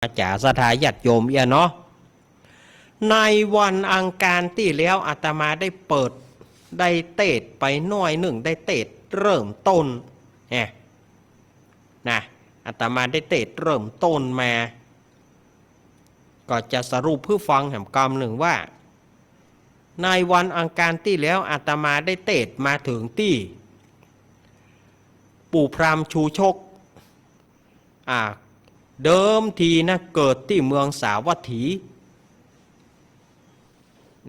อาจารย์สถาญาติโยมเนาะในวันอังคารที่แล้วอาตมาได้เปิดได้เตดไปหน่อยหนึ่งได้เตดเริ่มต้นนะอาตมาได้เตดเริ่มต้นมาก็จะสรุปเพื่อฟังแห่งกรรมหนึ่งว่าในวันอังคารที่แล้วอาตมาได้เตดมาถึงที่ปู่พราหมณ์ชูชกเดิมทีนะเกิดที่เมืองสาวัตถี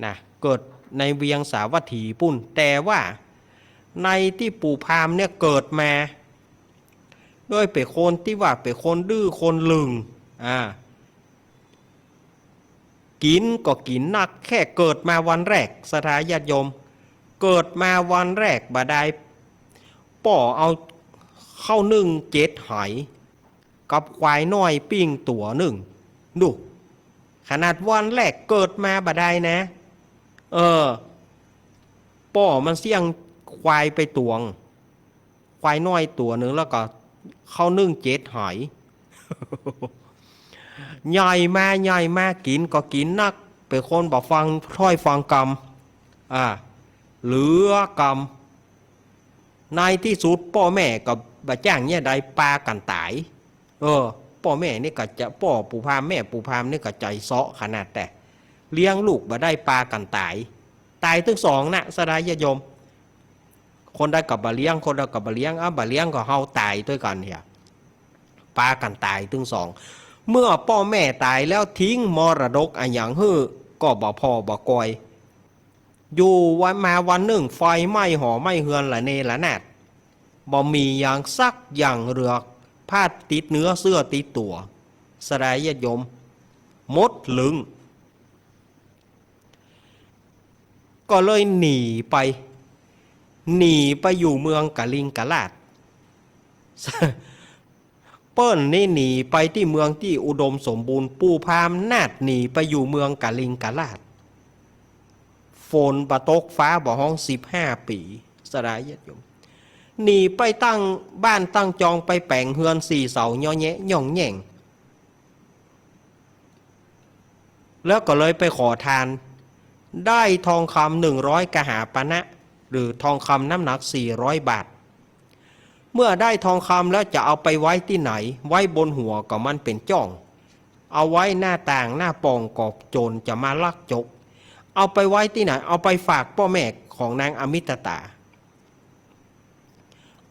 นะเกิดในเวียงสาวัตถีปุ่นแต่ว่าในที่ปู่พราหมณ์เนี่ยเกิดมาด้วยเป็นคนที่ว่าเป็นคนดื้อคนลึงกินก็กินนักแค่เกิดมาวันแรกสถาญาติโยมเกิดมาวันแรกบาดายป่อเอาเข้านึ่ง7 หอยกับควายน้อยปิ้งตัวหนึ่งดูขนาดวันแรกเกิดมาบาดายนะป่อมันเสี่ยงควายไปตวงควายน้อยตัวหนึ่งแล้วก็เข้านึ่ง7 หอยใหญ่มากินก็กินนักเป็นคนบอกฟังถ้อยฟังกรรมเหลือกรรมในที่สุดพ่อแม่กับบะจ้างเนี่ยได้ปลากันตายพ่อแม่นี่ก็จะพ่อปู่พามแม่ปู่พามนี่ก็ใจเซาะขนาดแต่เลี้ยงลูกบ่ได้ปลากันตายทั้งสองนะสดายโยมคนได้กับบะเลี้ยงคนได้กับบะเลี้ยงบะเลี้ยงก็เฮาตายด้วยกันเนี่ยปลากันตายทั้งสองเมื่อพ่อแม่ตายแล้วทิ้งมรดกอันอย่างฮื้อก็บ่พอบ่กอยอยู่วันมาวันหนึ่งไฟไหม้หอไหม้เฮือนละเนละนาดบ่มีอย่างซักอย่างเรือผ้าติดเนื้อเสื้อติดตัวสลายญาติโยมมดลึงก็เลยหนีไปอยู่เมืองกะลิงกะลาดเปิ้ลนี่หนีไปที่เมืองที่อุดมสมบูรณ์ปู่พามนาดหนีไปอยู่เมืองกะลิงกะลาดฝนปะตกฟ้าบ่ห้อง15 ปีสลายญาติโยมหนีไปตั้งบ้านตั้งจองไปแปลงเฮือน4 เสาย่อแยะย่องแย่งแล้วก็เลยไปขอทานได้ทองคำ100 กหาปณะหรือทองคำน้ำหนัก400 บาทเมื่อได้ทองคำแล้วจะเอาไปไว้ที่ไหนไว้บนหัวก็มันเป็นจ้องเอาไว้หน้าต่างหน้าปองกอบโจรจะมาลักจกเอาไปไว้ที่ไหนเอาไปฝากพ่อแม่ของนางอมิตตา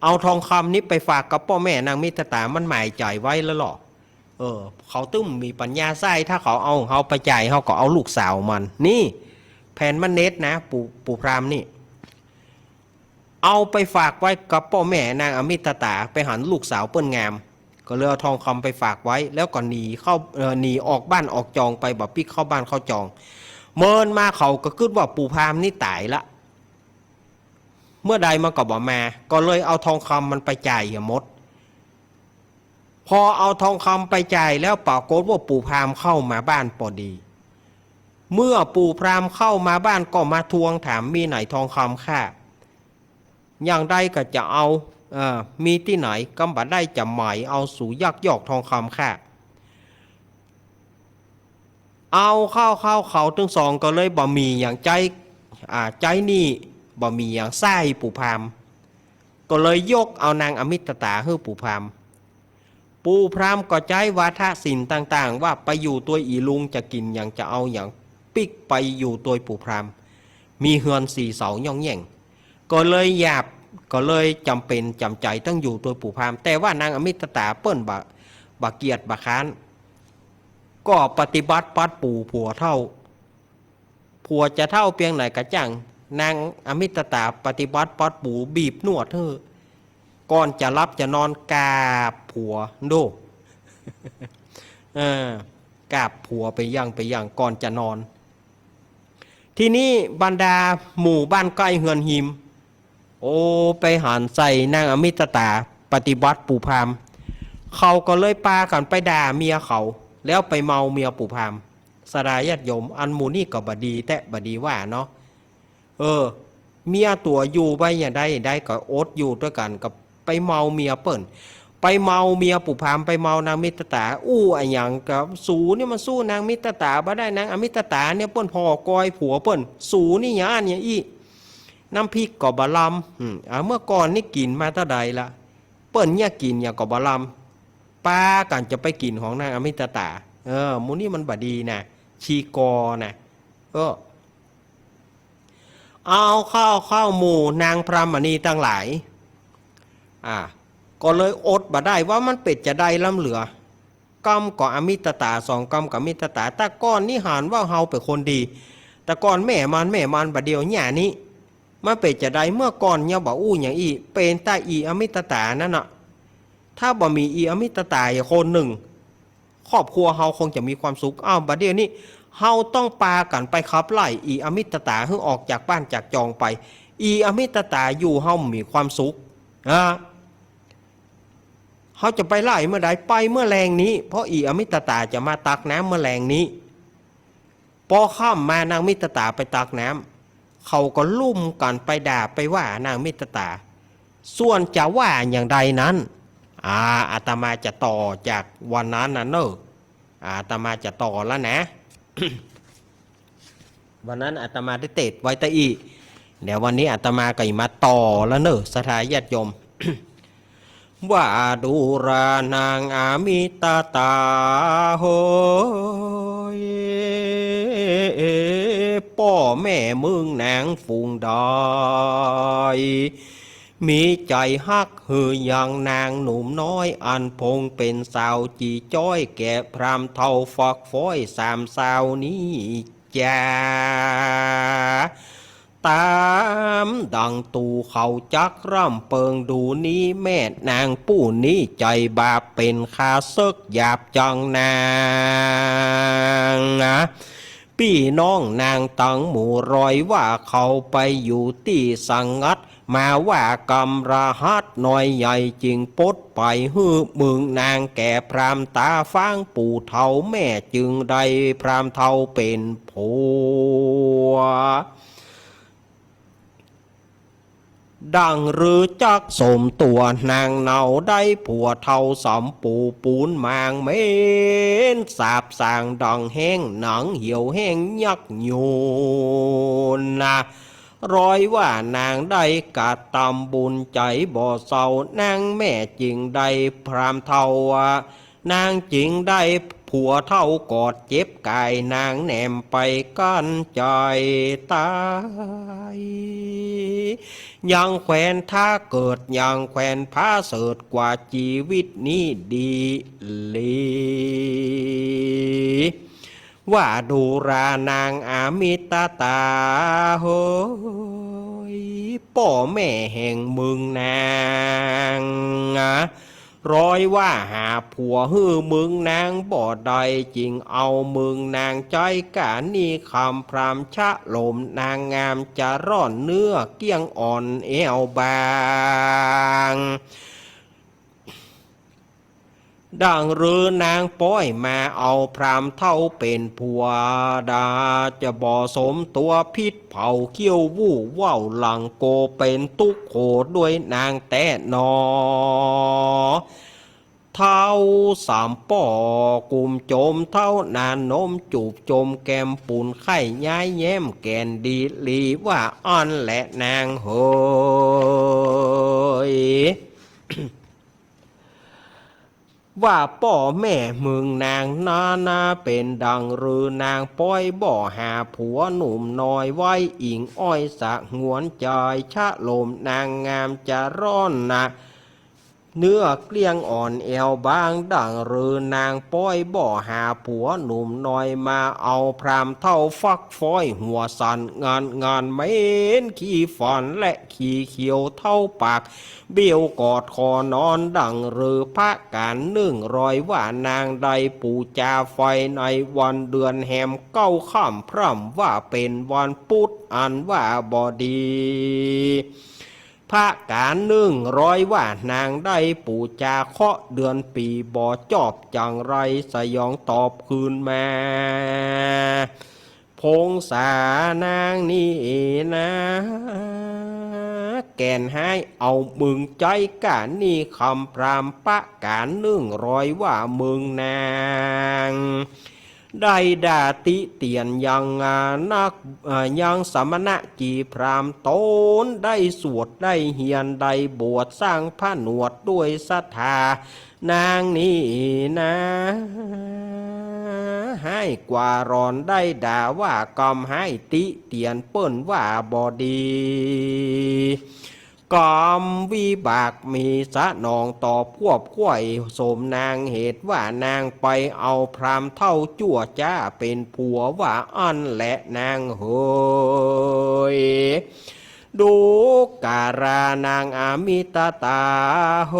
เอาทองคำนี้ไปฝากกับพ่อแม่นางมิตรตามันหมายจ่ายไว้แล้วหรอเขาตึ้มมีปัญญาไส้ถ้าเขาไปจ่ายเขาก็เอาลูกสาวมันนี่แผ่นมันเน็ตนะปู่พรามนี่เอาไปฝากไว้กับพ่อแม่นางอมิตรตาไปหันลูกสาวเปิ้นงามก็เลยเอาทองคำไปฝากไว้แล้วก็หนีออกบ้านออกจองไปแบบปิ๊กเข้าบ้านเข้าจองเมินมาเขาก็คิดว่าปู่พรามนี่ตายละเมื่อใดมันก็บอกมาก็เลยเอาทองคำมันไปจ่ายหมดพอเอาทองคำไปจ่ายแล้วปรากฏว่าปู่พรามเข้ามาบ้านพอดีเมื่อปู่พรามเข้ามาบ้านก็มาทวงถามมีไหนทองคำค่าอย่างใดก็จะเอามีที่ไหนก็บ่ได้จะหมายเอาสู่ยักยอกทองคำค่าเอาเข้าเขาทั้งสองก็เลยบ่มีอย่างใจนี่บ่มีอย่างไส้ปู่พามก็เลยยกเอานางอมิตตาให้ปู่พามก็ใจวาทศิลป์ต่างๆว่าไปอยู่ตัวอีลุงจะกินอย่างจะเอาอย่างปิกไปอยู่ตัวปู่พามมีเฮือน4 เสาย่องแย่งก็เลยหยาบก็เลยจำเป็นจำใจต้องอยู่ตัวปู่พามแต่ว่านางอมิตตาเปิ้นบะเกียดบะค้านก็ปฏิบัติปัดปู่ผัวเท่าผัวจะเท่าเพียงไหนกระจังนางอมิตตาปฏิบัติปัดปู่บีบนวดเธอก่อนจะรับจะนอนกราบผัวดูกราบผัวไปยังก่อนจะนอนทีนี้บรรดาหมู่บ้านใกล้เฮือนหิมไปหันใส่นางอมิตตาปฏิบัติปู่พามเขาก็เลยปากันไปด่าเมียเขาแล้วไปเมาเมียปู่พามสลายญาติโยมอันหมู่นี่ก็บดีแต่บดีว่าเนาะเมียตัวอยู่ไปอย่างได้ก็อดอยู่ด้วยกันกับไปเมาเมียเปิ้น ไปเมาเมียปุพามไปเมานางมิตรตาอู้อะหยังกับสูเนี่ยมันสู้นางมิตรตาบ่ได้นางอมิตรตาเนี่ยเปิ้นพ่อกอยผัวเปิ้นสูนี่หยาเนี่ยอีน้ำพริกก็บะลำเมื่อก่อนนี่กินมาเท่าใดละเปิ้นเนี่ยกินอย่างก็บะลำป้ากันจะไปกินของนางอมิตรตามูนี่มันบดีนะชีกอนะเอาข้าวหมู่นางพรามณีตั้งหลายก็เลยอดบ่ได้ว่ามันเป็ดจะได้ล้ำเหลือกำก็อมิตรตาสองกำกับอมิตรตาแต่ก่อนนี่หานว่าเฮาเป็นคนดีแต่ก่อนแม่มันบัดเดียวหย่านี้มันเป็ดจะได้เมื่อก่อนเนี่ยบ่อู้อย่างอีเป็นใต้อีอมิตรตานั่นน่ะถ้าบ่มีอีอมิตรตาคนหนึ่งครอบครัวเฮาคงจะมีความสุขบัดเดียวนี้เฮาต้องปากันไปขับไล่อีอมิตรตาให้ออกจากบ้านจากจองไปอีอมิตรตาอยู่เฮามีความสุขเขาจะไปไล่เมื่อใดไปเมื่อแรงนี้เพราะอีอมิตรตาจะมาตักน้ำเมื่อแรงนี้พอข้ามมานางมิตรตาไปตักน้ำเขาก็ลุ่มกันไปด่าไปว่านางมิตรตาส่วนจะว่าอย่างใดนั้นอาตมาจะต่อจากวันนั้นนะอาตมาจะต่อแล้วนะ วันนั้นอาตมาได้เตะไว้ตะอีเดี๋ยววันนี้อาตมาก็มาต่อแล้วสถาญาติโยม ว่าดูรานางอามิตาตาโหยพ่อแม่มึงนางฝูงดอยมีใจฮักหืออย่างนางหนุ่มน้อยอันพงเป็นสาวจีจ้อยแก่พรามเท่าฝักฝอยสามสาวนี้จ้าตามดังตูเขาจักร่ำเปิงดูนี้แม่นางผู้นี้ใจบาปเป็นคาซึกหยาบจังนางพี่น้องนางตังหมู่รอยว่าเขาไปอยู่ที่สังงัดมาว่ากำราหัดหน่อยใหญ่จริงปดไปฮือมึงนางแก่พรามตาฟ้างปู่เท่าแม่จึงได้พรามเท่าเป็นผัวดังหรือจักสมตัวนางเนาได้ผัวเท่าสำปูปูนมางเม้นสาบสางดังแห้งหนังเหี่ยวแห้งยักโยนร้อยว่านางได้กาดตำบุญใจบ่เศร้านางแม่จริงได้พรามเท่านางจริงได้ผัวเท่ากอดเจ็บกายนางแหนมไปกันใจตายยังแขวนท่าเกิดยังแขวนผ้าเสดกว่าชีวิตนี้ดีลีว่าดูรานางอามิตาตาเฮ้ยพ่อแม่แห่งมึงนางร้อยว่าหาผัวฮือมึงนางบ่ได้จริงเอามึงนางใจกะนี่คำพรามชะลมนางงามจะร่อนเนื้อเกี้ยงอ่อนเอวบางดังหรือนางป้อยมาเอาพรามเท่าเป็นผัวดาจะบ่สมตัวพิษเผาเขี้ยววู่ว่าวหลังโกเป็นตุกโขด้วยนางแต่นอเท่าสามป่อกุมโจมเท่านานนมจูบจมแก้มปุ่นไข่ย้ายแย้มแกนดีลีว่าอ่อนและนางเฮย ว่าป่อแม่มึงนางนาเป็นดังหรือนางป้อยบ่หาผัวหนุ่มน้อยไว้อิงอ้อยสะหวนใจชะลมนางงามจะร้อนเนื้อเกลี้ยงอ่อนเอวบางดังหรือนางป้อยบ่หาผัวหนุ่มน้อยมาเอาพรามเท่าฟักฟอยหัวสันงานเม้นขี้ฝันและขี้เขียวเท่าปากเบี้ยวกอดคอนอนดังหรือพระการ100ว่านางใดปูจาไฟในวันเดือนแหมเก้าค่ำพร่ำว่าเป็นวันพุธอันว่าบอดีพระการ100ว่านางได้ปูจาเคาะเดือนปีบ่จอบจังไรสยองตอบคืนมาพงษานางนี่นะ แกนให้เอามึงใจกานี่คำพรามปะการ100ว่ามึงนางได้ด่าติเตียนยังนักยังสมณะจีพรามโตนได้สวดได้เฮียนได้บวชสร้างผ้าหนวดด้วยศรัทธานางนี่นะให้กว่ารอนได้ด่าว่ากอมให้ติเตียนเปิ้นว่าบอดีกอมวิบากมีสะนองตอบควบข้วยสมนางเหตุว่านางไปเอาพรามเท่าจั่วจ้าเป็นผัวว่าอันและนางเฮยดูการานางอามิตตาเฮ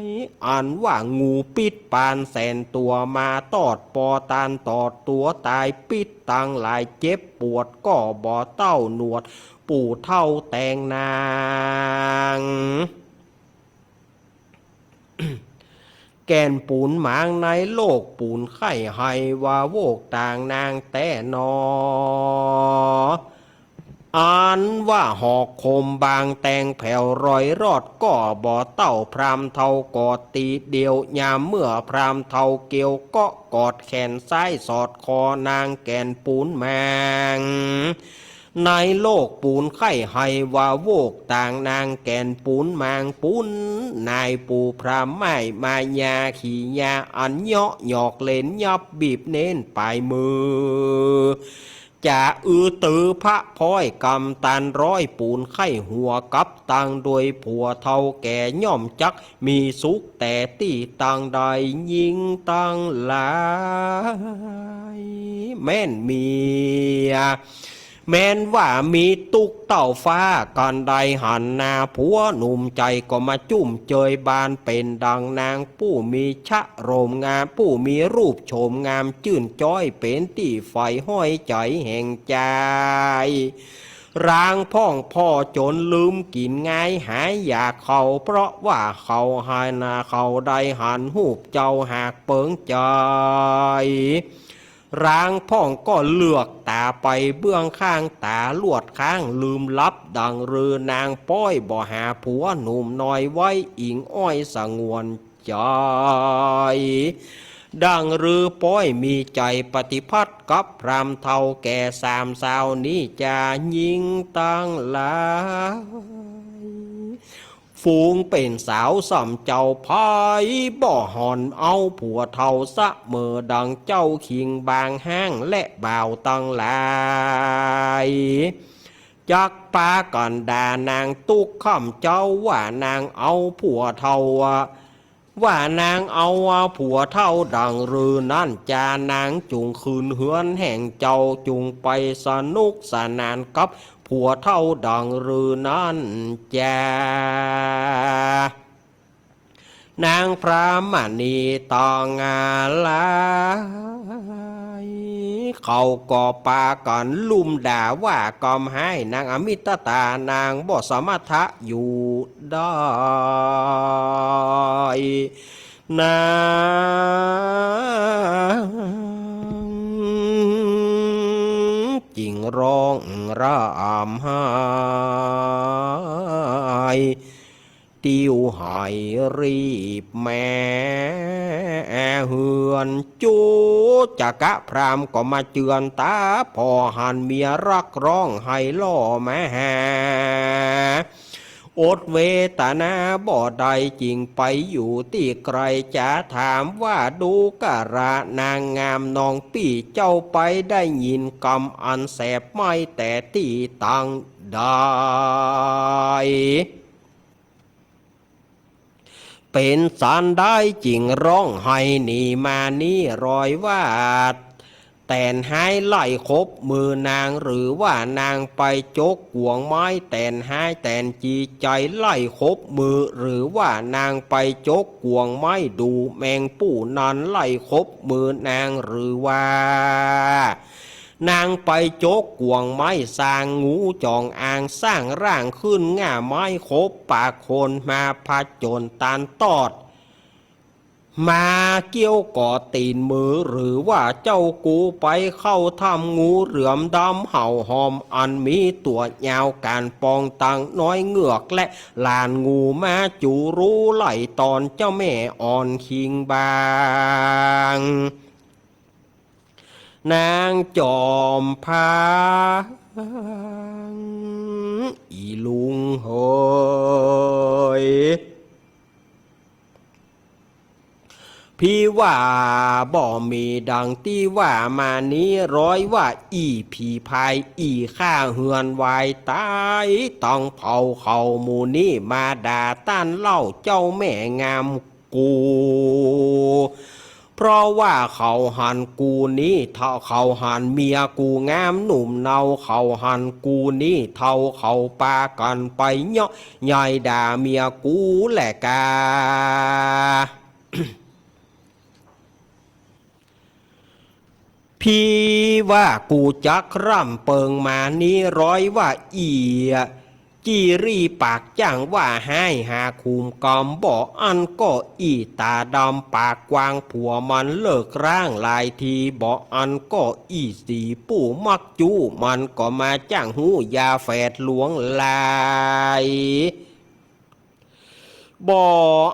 ยอันว่างูปิดปานแสนตัวมาตอดปอตานตอดตัวตายปิดตังหลายเจ็บปวดก็บ่เต้าหนวดปู่เท่าแต่งนางแกนปูนหมางในโลกปูนไข่ให้ว่าโวกต่างนางแต่นออันว่าหอกคมบางแตงแผ่วรอยรอดก็บ่เต้าพรามเท่ากอดตีเดียวยามเมื่อพรามเท่าเกี่ยวก็กอดแขนซ้ายสอดคอนางแกนปูนแมงในโลกปูนไข่ให้ว่าโวกต่างนางแกนปูนมางปูนนายปูพรามไม่มายาขี่ยาอันเหาะหยอกเล่นยับบีบเน้นปลายมือจะตือพระพ้อยกำตันร้อยปูนไข่หัวกับตังโดยผัวเท่าแก่ย่อมจักมีสุขแต่ตีตังใดยิงตังหลายแม่นเมียแม้นว่ามีตุกเต่าฟ้ากันใดหันนาผัวหนุ่มใจก็มาจุ่มเจยบานเป็นดังนางผู้มีชะโรมงามผู้มีรูปโฉมงามจื่นจ้อยเป็นที่ไฟห้อยใจแห่งใจร่างพ่องพ่อจนลืมกินง่ายหายอยากเขาเพราะว่าเขาหายนาเขาได้หันหูบเจ้าหากเปิงใจร่างพ่องก็เลือกตาไปเบื้องข้างตาลวดข้างลืมลับดังเรือนางป้อยบ่หาผัวหนุ่มน้อยไว้อิงอ้อยสงวนใจดังเรือป้อยมีใจปฏิพัติกับพรามเท่าแก่สามสาวนี้จะยิงตั้งหลายฟูงเป็นสาวสำเจ้าพายบ่หอนเอาผัวเท่าสะเมื่อดังเจ้าขิงบางห้างและบ่าวตั้งหลายจักปากันด่านางตุกข้ามเจ้าว่านางเอาผัวเท่าว่านางเอาผัวเท่าดังหรือนั่นจานางจุงคืนเฮือนแห่งเจ้าจุงไปสนุกสนานกับผัวเท่าดังหรือนั่นจานางพระมณีตองลายเขาก็ปากันลุมด่าว่ากอมให้นางอมิตตานางบ่สมถะอยู่ได้นางจิงร้องร่ำไห้ติ้วหายรีบแม่เฮือนจูจักะพรามก็มาเจือนตาพอหันเมียรักร้องให้ล่อแม่อดเวตนาบ่ใดจริงไปอยู่ที่ไกลจะถามว่าดูกะระนางงามน้องปี่เจ้าไปได้ยินกำอันแสบไม่แต่ที่ตังได้เป็นสารได้จริงร้องให้หนีมานี่รอยว่าแต่นหายไล่คบมือนางหรือว่านางไปจกกวงไม้แต่นหายแต่นจีใจไล่คบมือหรือว่านางไปจกกวงไม้ดูแมงปู่นันไล่คบมือนางหรือว่านางไปโจกกวงไม้สร้างงูจองอ่างสร้างร่างขึ้นง่าไม้คบปากคนมาพาจนตานตอด มาเกี่ยวก่อตีนมือหรือว่าเจ้ากูไปเข้าทำงูเหลือมดำเห่าหอมอันมีตัวยาวการปองตังน้อยเหงือกและลานงูมาจูรู้ไหลตอนเจ้าแม่อ่อนคิงบางนางจอมพาอีลุงเฮยพี่ว่าบ่มีดังที่ว่ามานี้ร้อยว่าอีผีพายอีข้าเฮือนวายตายต้องเผาเขาหมูนี่มาด่าต้านเล่าเจ้าแม่งามกูเพราะว่าเขาหันกูนี้เท่าเขาหันเมียกูงามหนุ่มเนาเขาหันกูนี้เท่าเขาปากันไปเนาะใหญ่ด่าเมียกูแหละกา พี่ว่ากูจักร่ำเปิงมานี้ร้อยว่าจีรีปากจ้างว่าให้หาคุมกอมบ่อันก็อีตาดำปากกวางผัวมันเลิกร่างลายทีบ่อันก็อีสีปู่มักจู้มันก็มาจ้างหูยาแฝดหลวงลายบ่อ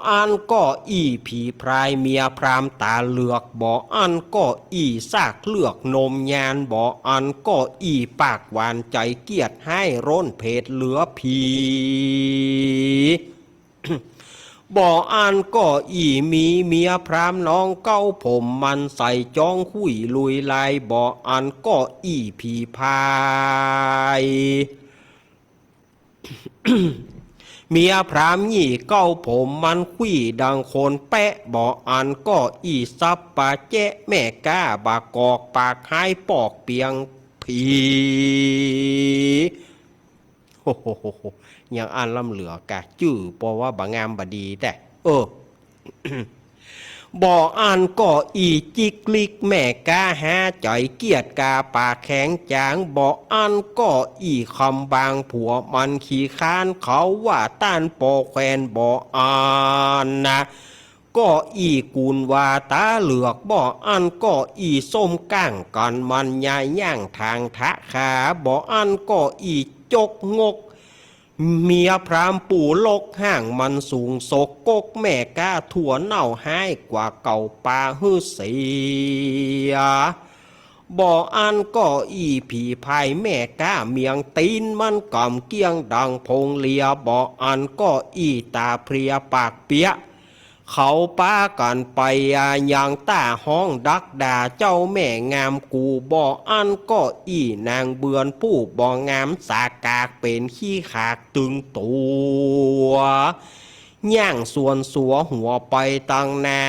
อันก็อีผีพรายเมียพรามตาเหลือกบ่ออันก็อีซากเลือกนมยานบ่ออันก็อีปากหวานใจเกียดให้ร้นเพศเหลือผีบ่ออันก็อีมีเมียพรามน้องเก้าผมมันใส่จ้องคุยลุยลายบ่ออันก็อีผีพายเมียพรามหยี่เก้าผมมันคุยดังคนแปะบ่ออันก็อีซับปาแจ๊แม่ก้าบากอกปากหายปอกเปียงผีโอ้โหยังอ่านลำเหลือกะจื้อเพราะว่าบางงามบดีแต่บ่ออันก็อีจิกลิกแม่กาหาใจเกียดกาปากแข็งจางบ่ออันก็อีคำบางผัวมันขี้ค้านเขาว่าต้านปอแควนบ่ออันนะก็อีกูลว่าตาเหลือกบ่ออันก็อีส้มก้างกันมันยายย่างทางทะขาบ่ออันก็อีจกงกเมียพรามปู่ลกห่างมันสูงศกกกแม่ก้าถั่วเน่าให้กว่าเก่าปลาฮือเสียบ่ออันก็อีผีพายแม่ก้าเมียงตีนมันก่อมเกี้ยงดังพงเลียบ่ออันก็อีตาเพลียปากเปียเขาป้ากันไปอย่างต้าห้องดักด่าเจ้าแม่งามกูบ่ออันก็อีนางเบือนผู้บ่องามสากากเป็นขี้ขากตึงตัวย่างส่วนสัวหัวไปตังนา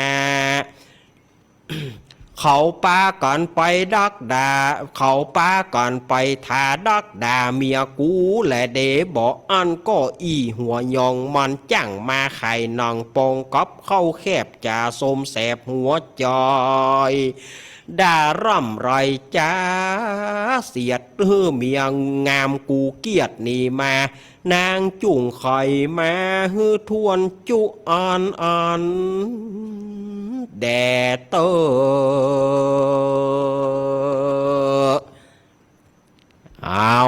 เขาป้ากันไปดักด่าเขาป้ากันไปทาดักด่าเมียกูและเดบอกอันก็อีหัวยองมันจังมาไข่นองปองกับเข้าแคบจ่าสมแสบหัวจอยด่าร่ำไรจ้าเสียดเมียงามกูเกียดนี่มานางจุ่งไข่มาทวนจุอันแดดเตอเอา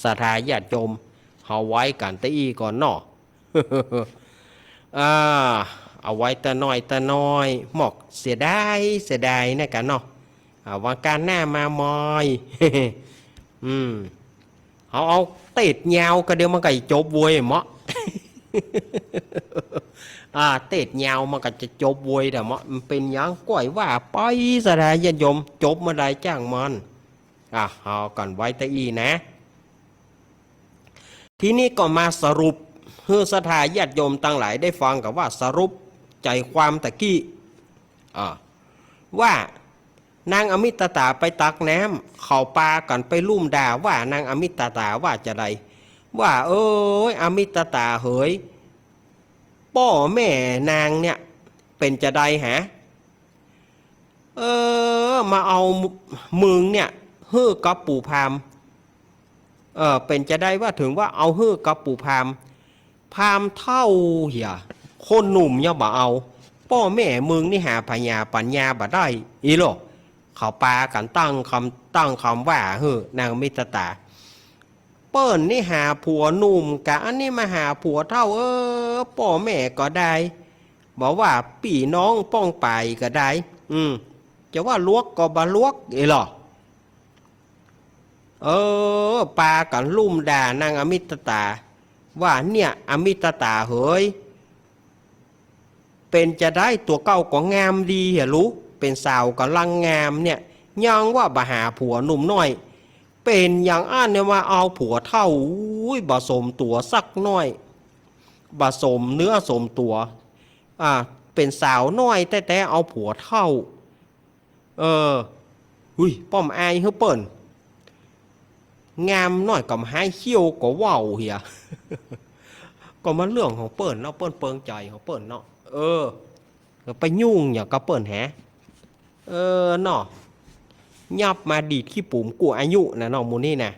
สถาญาติโยมเอาไว้กันตะอี้ก่อนเนาะ เอาไว้ตะน้อยหมอกเสียดายนะกันเนาะวันการหน้ามามอย เอาติดยาวก็เดี๋ยวมันก็จบวยเหมาะ ติดยาวมันก็จะจบวยแต่มันเป็นอย่างก้อยว่าไปสถานญาติโยมจบมาได้จ้างมันเอาก่อนไว้ตะอีนะทีนี้ก็มาสรุปเพื่อสถานญาติโยมตั้งหลายได้ฟังกับว่าสรุปใจความตะกี้ว่านางอมิตตาไปตักน้ำเขาปากันไปลุ่มด่าว่านางอมิตตาว่าจะใดว่าอมิตตาเหยพ่อแม่นางเนี่ยเป็นจะใดฮะมาเอามึงเนี่ยฮื้อกับปู่พามเป็นจะได้ว่าถึงว่าเอาฮื้อกับปู่พามเท่าเหี่ยคนหนุ่มเนี่ยบ่เอา พ่อแม่มึงนี่หาพญาปัญญาบ่ได้อีโลเขาปากันตั้งคำว่าเฮ้อนางมิตรตาเปิ้นนี่หาผัวหนุ่มกะอันนี้มาหาผัวเท่าพ่อแม่ก็ได้บอกว่าพี่น้องป้องไปก็ได้จะว่าลวกก็บ่ลวกอีหรอปากันลุ่มด่านางอมิตตาว่าเนี่ยอมิตตาเฮ้ยเป็นจะได้ตัวเก่าก็งามดีเหรอรู้เป็นสาวกำลังงามเนี่ยยังว่าบ่หาผัวหนุ่มน้อยเป็นอย่างอ้านเนี่ยว่าเอาผัวเท่าบ่สมตัวสักน้อยบ่สมเนื้อสมตัวเป็นสาวน้อยแต่เอาผัวเท่าป้อมอายเฮ้เปิ้นงามน้อยกับหายเขี้ยวก็ว่าวเหีย ก็มันเรื่องของเปิ้นเนาะเปิ้นเปิงใจของเปิ้นเนาะไปยุ่งอย่างกับเปิ้นแฮะเนาะยับมาดีดขี้ปุ่มกูอายุนะเนาะมูนี่นะ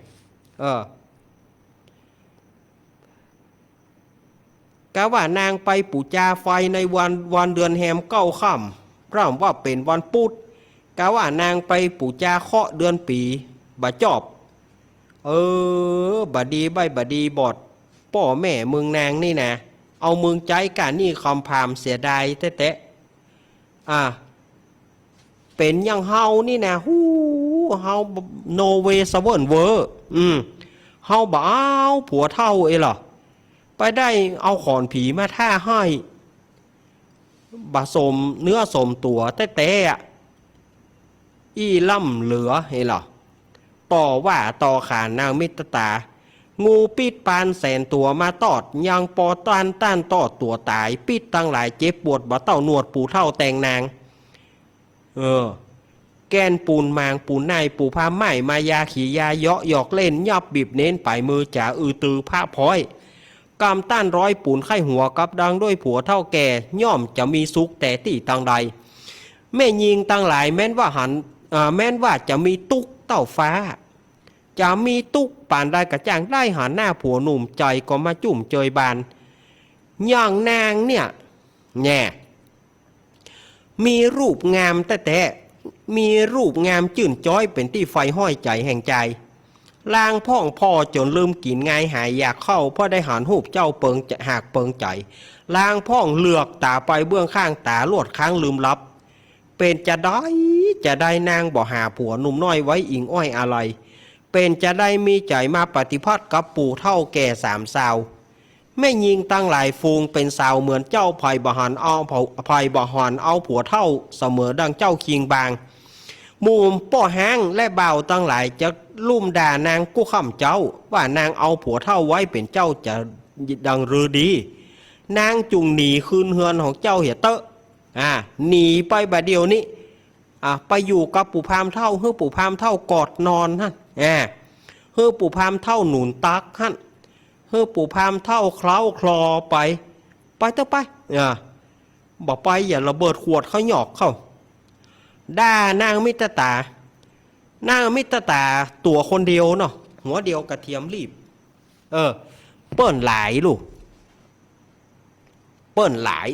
กะว่านางไปปูจาไฟในวันเดือนแฮมเก้าค่ำพร่ำว่าเป็นวันพุธกะว่านางไปปูจาเคาะเดือนปีบ่จอบบดีใบบดีบอดพ่อแม่มึงนางนี่นะเอามึงใจกันนี่คำพามเสียดายแต่เป็นยังเฮานี่นะเฮาโนเวสเวิร์นเวอร์เฮาบ่เอาผัวเท่าหรอไปได้เอาขอนผีมาท่าให้บะสมเนื้อสมตัวแต่อีล่ำเหลือหรอต่อว่าต่อขานนางมิตรตางูปิดปานแสนตัวมาตอดยังปอต้านตอดตัวตายปิดตั้งหลายเจ็บปวดบ่เต้าหนวดปูเท่าแตงนางแกนปูนมางปูนนายปูพาไม้มายาขี่ยาเยาะหยอกเล่นยับบีบเน้นไปมือจ่าตือผ้าพ้อยกำต้านร้อยปูนไข้หัวกับดังด้วยผัวเท่าแก่ย่อมจะมีสุขแต่ตีตังใดแม่ยิงตั้งหลายแม้นว่าจะมีตุกเต้าฟ้าจะมีตุกป่านได้กระจ่างได้หันหน้าผัวหนุ่มใจก็มาจุ่มเจยบานอย่างนางเนี่ยแง่มีรูปงามแต่มีรูปงามจื่นจ้อยเป็นที่ไฟห้อยใจแห่งใจลางพ่องพ่อจนลืมกินง่ายหายอยากเข้าเพราะได้หันหูบเจ้าเปิงจะหากเปิงใจลางพ่องเลือกตาไปเบื้องข้างตาลวดค้างลืมลับเป็นจะได้นางบ่หาผัวหนุ่มน้อยไว้อิงอ้อยอะไรเป็นจะได้มีใจมาปฏิพัติกับปู่เท่าแก่สามสาวแม่ยิงตั้งหลายฟูงเป็นสาวเหมือนเจ้าไผ่บหันเอาไผ่บหันเอาผัวเท่าเสมอดังเจ้าคิงบางมูมป้อห้างและเบาตั้งหลายจะลุ่มด่านางกู้ข้าเจ้าว่านางเอาผัวเท่าไว้เป็นเจ้าจะดังรือดีนางจุงหนีคืนเฮือนของเจ้าเหียเตอะหนีไปบาเดียวนี้ไปอยู่กับปู่พามเท่าเฮือปู่พามเท่ากอดนอนฮะเฮือปู่พามเท่าหนุนตักฮะเฮือปู่พามเท่าเคล้าคลอไปเถอะไปบอกไปอย่าระเบิดขวดเขาหยอกเข้าด่านางมิตรตาตัวคนเดียวเนาะหัวเดียวกระเทียมรีบเปิ้นหลายลูกเปิ้นหลาย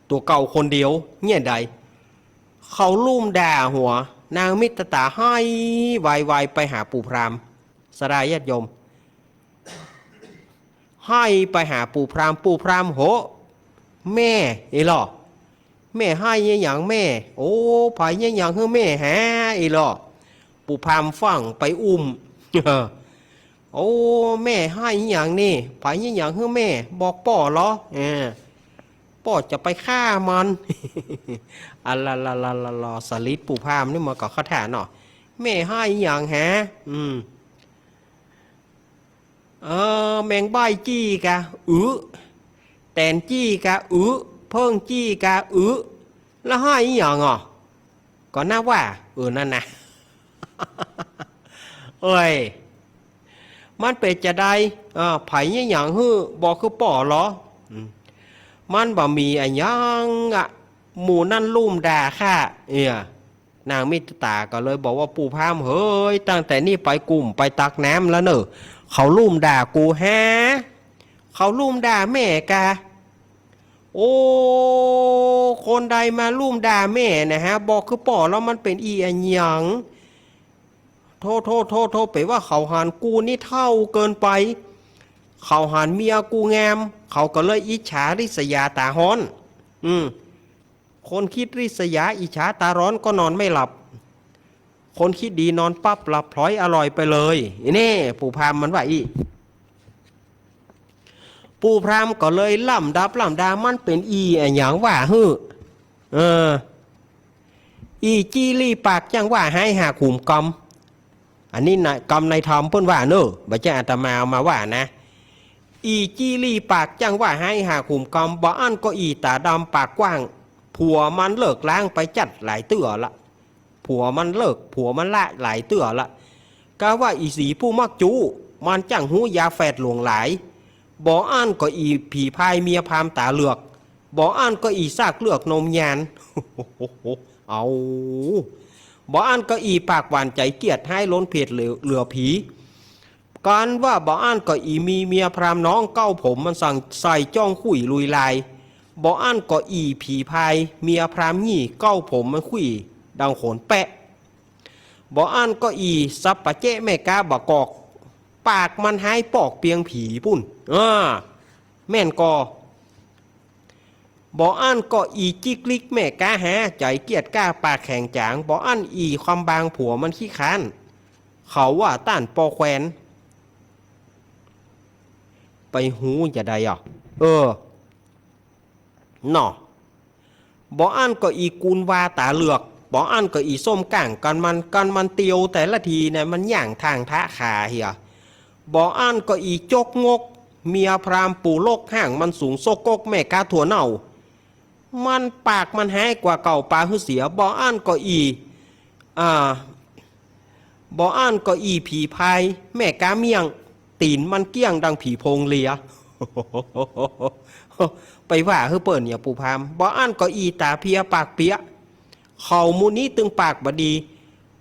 ตัวเก่าคนเดียวเนี่ยใดเขาลุ่มด่าหัวนางมิตรตาให้ไวไปหาปู่พรามสดายญาติโยมให้ไปหาปู่พรามโหแม่หรอแม่ให้อย่างแม่โอ้ไผ่อย่างคือแม่หาหรอปู่พรามฟังไปโอ้แม่ให้อย่างนี่ไผ่อย่างคือแม่บอกป่อเหรอป่อจะไปฆ่ามันลาสลิดปู่พรามนี่มากับคาถาเนาะแม่ให้อย่างฮะแมงใบจี้กะแตนจี้กะเพิ่งจี้กะแล้วให้อย่างก็น่าว่านั่นนะเอ้ยมันเป็นจะได้ไผ่อย่างฮือบอกคือป่อเหรอมันบ่มีอะไรยังหมู่นั่นลุ่มด่าค่ะนางมิตรตาก็เลยบอกว่าปู่พามเฮ้ยตั้งแต่นี่ไปกลุ่มไปตักน้ำแล้วเนอะเขาลุ่มด่ากูฮะเขาลุ่มด่าแม่กะ โอ้คนใดมาลุ่มด่าแม่นะฮะบอกคือป่อแล้วมันเป็นอีอันหยังโทษไปว่าเขาหานกูนี่เท่าเกินไปเขาหานเมียกูงามเขาก็เลยอิจฉาริษยาตาฮ้อนคนคิดริษยาอิจฉาตาร้อนก็นอนไม่หลับคนคิดดีนอนปั๊บหลับพลอยอร่อยไปเลยนี่ปู่พราหมณ์มันว่าอีปู่พราหมณ์ก็เลยล่ำดามันเป็นอีอย่างว่าฮึอีจีรีปากจังว่าให้หาขุมกรรมอันนี้นะกรรมในธรรมเพิ่นว่าเนอะบัจจาอาตมาเอามาว่านะอีจีรีปากจังว่าให้หาขุมกรรมบ่อันก็อีตาดำปากกว้างผัวมันเลิกล้างไปจัดหลายเตื่อละผัวมันเลิกผัวมันละหลายเตื่อละก็ว่าอีสีผู้มักจูมันจังหูยาแฝดหลวงหลายบ่อันก็อีผีพายเมียพามตาเหลือกบ่อันก็อีซากเลือกนมยานเอาบ่อันก็อีปากหวานใจเกียดให้ล้นเพจเหลือผีการว่าบ่อันก็อีมีเมียพรามน้องเก้าผมมันสั่งใส่จ้องคุยลุยลายบ่อันก็อีผีพายเมียพรามยี่เก้าผมมันคุยดังโขนแปะบ่อันก็อีซับปะเจ๊แม่กาบกอกปากมันหายปอกเปียงผีปุ่นแม่นกอบ่อันก็อีจิกลิกแม่กาหาใจเกียดก้าปากแข็งจางบ่อันอีความบางผัวมันขี้ค้านเขาว่าต้านปอแควนไปหูจะได้อ่ะหนอบ่อันก็อีกูนวาตาเหลือกบ่อันก็อีส้มก่างกันมันเตียวแต่ละทีเนี่ยมันย่างทางทะขาเหียบ่อันก็อีจกงกเมียพรามปู่โลกห่างมันสูงโซกกแม่กาถั่วเน่ามันปากมันหายกว่าเก่าปลาหื้อเสียบ่อันก็อีบ่อันก็อีผีพายแม่กาเมียงตีนมันเกี้ยงดังผีโพงเลียไปว่าเฮ้เปิ่นอย่าปูพามบ่อันก็อีตาเพียปากเปียเขามูนี้ตึงปากบดี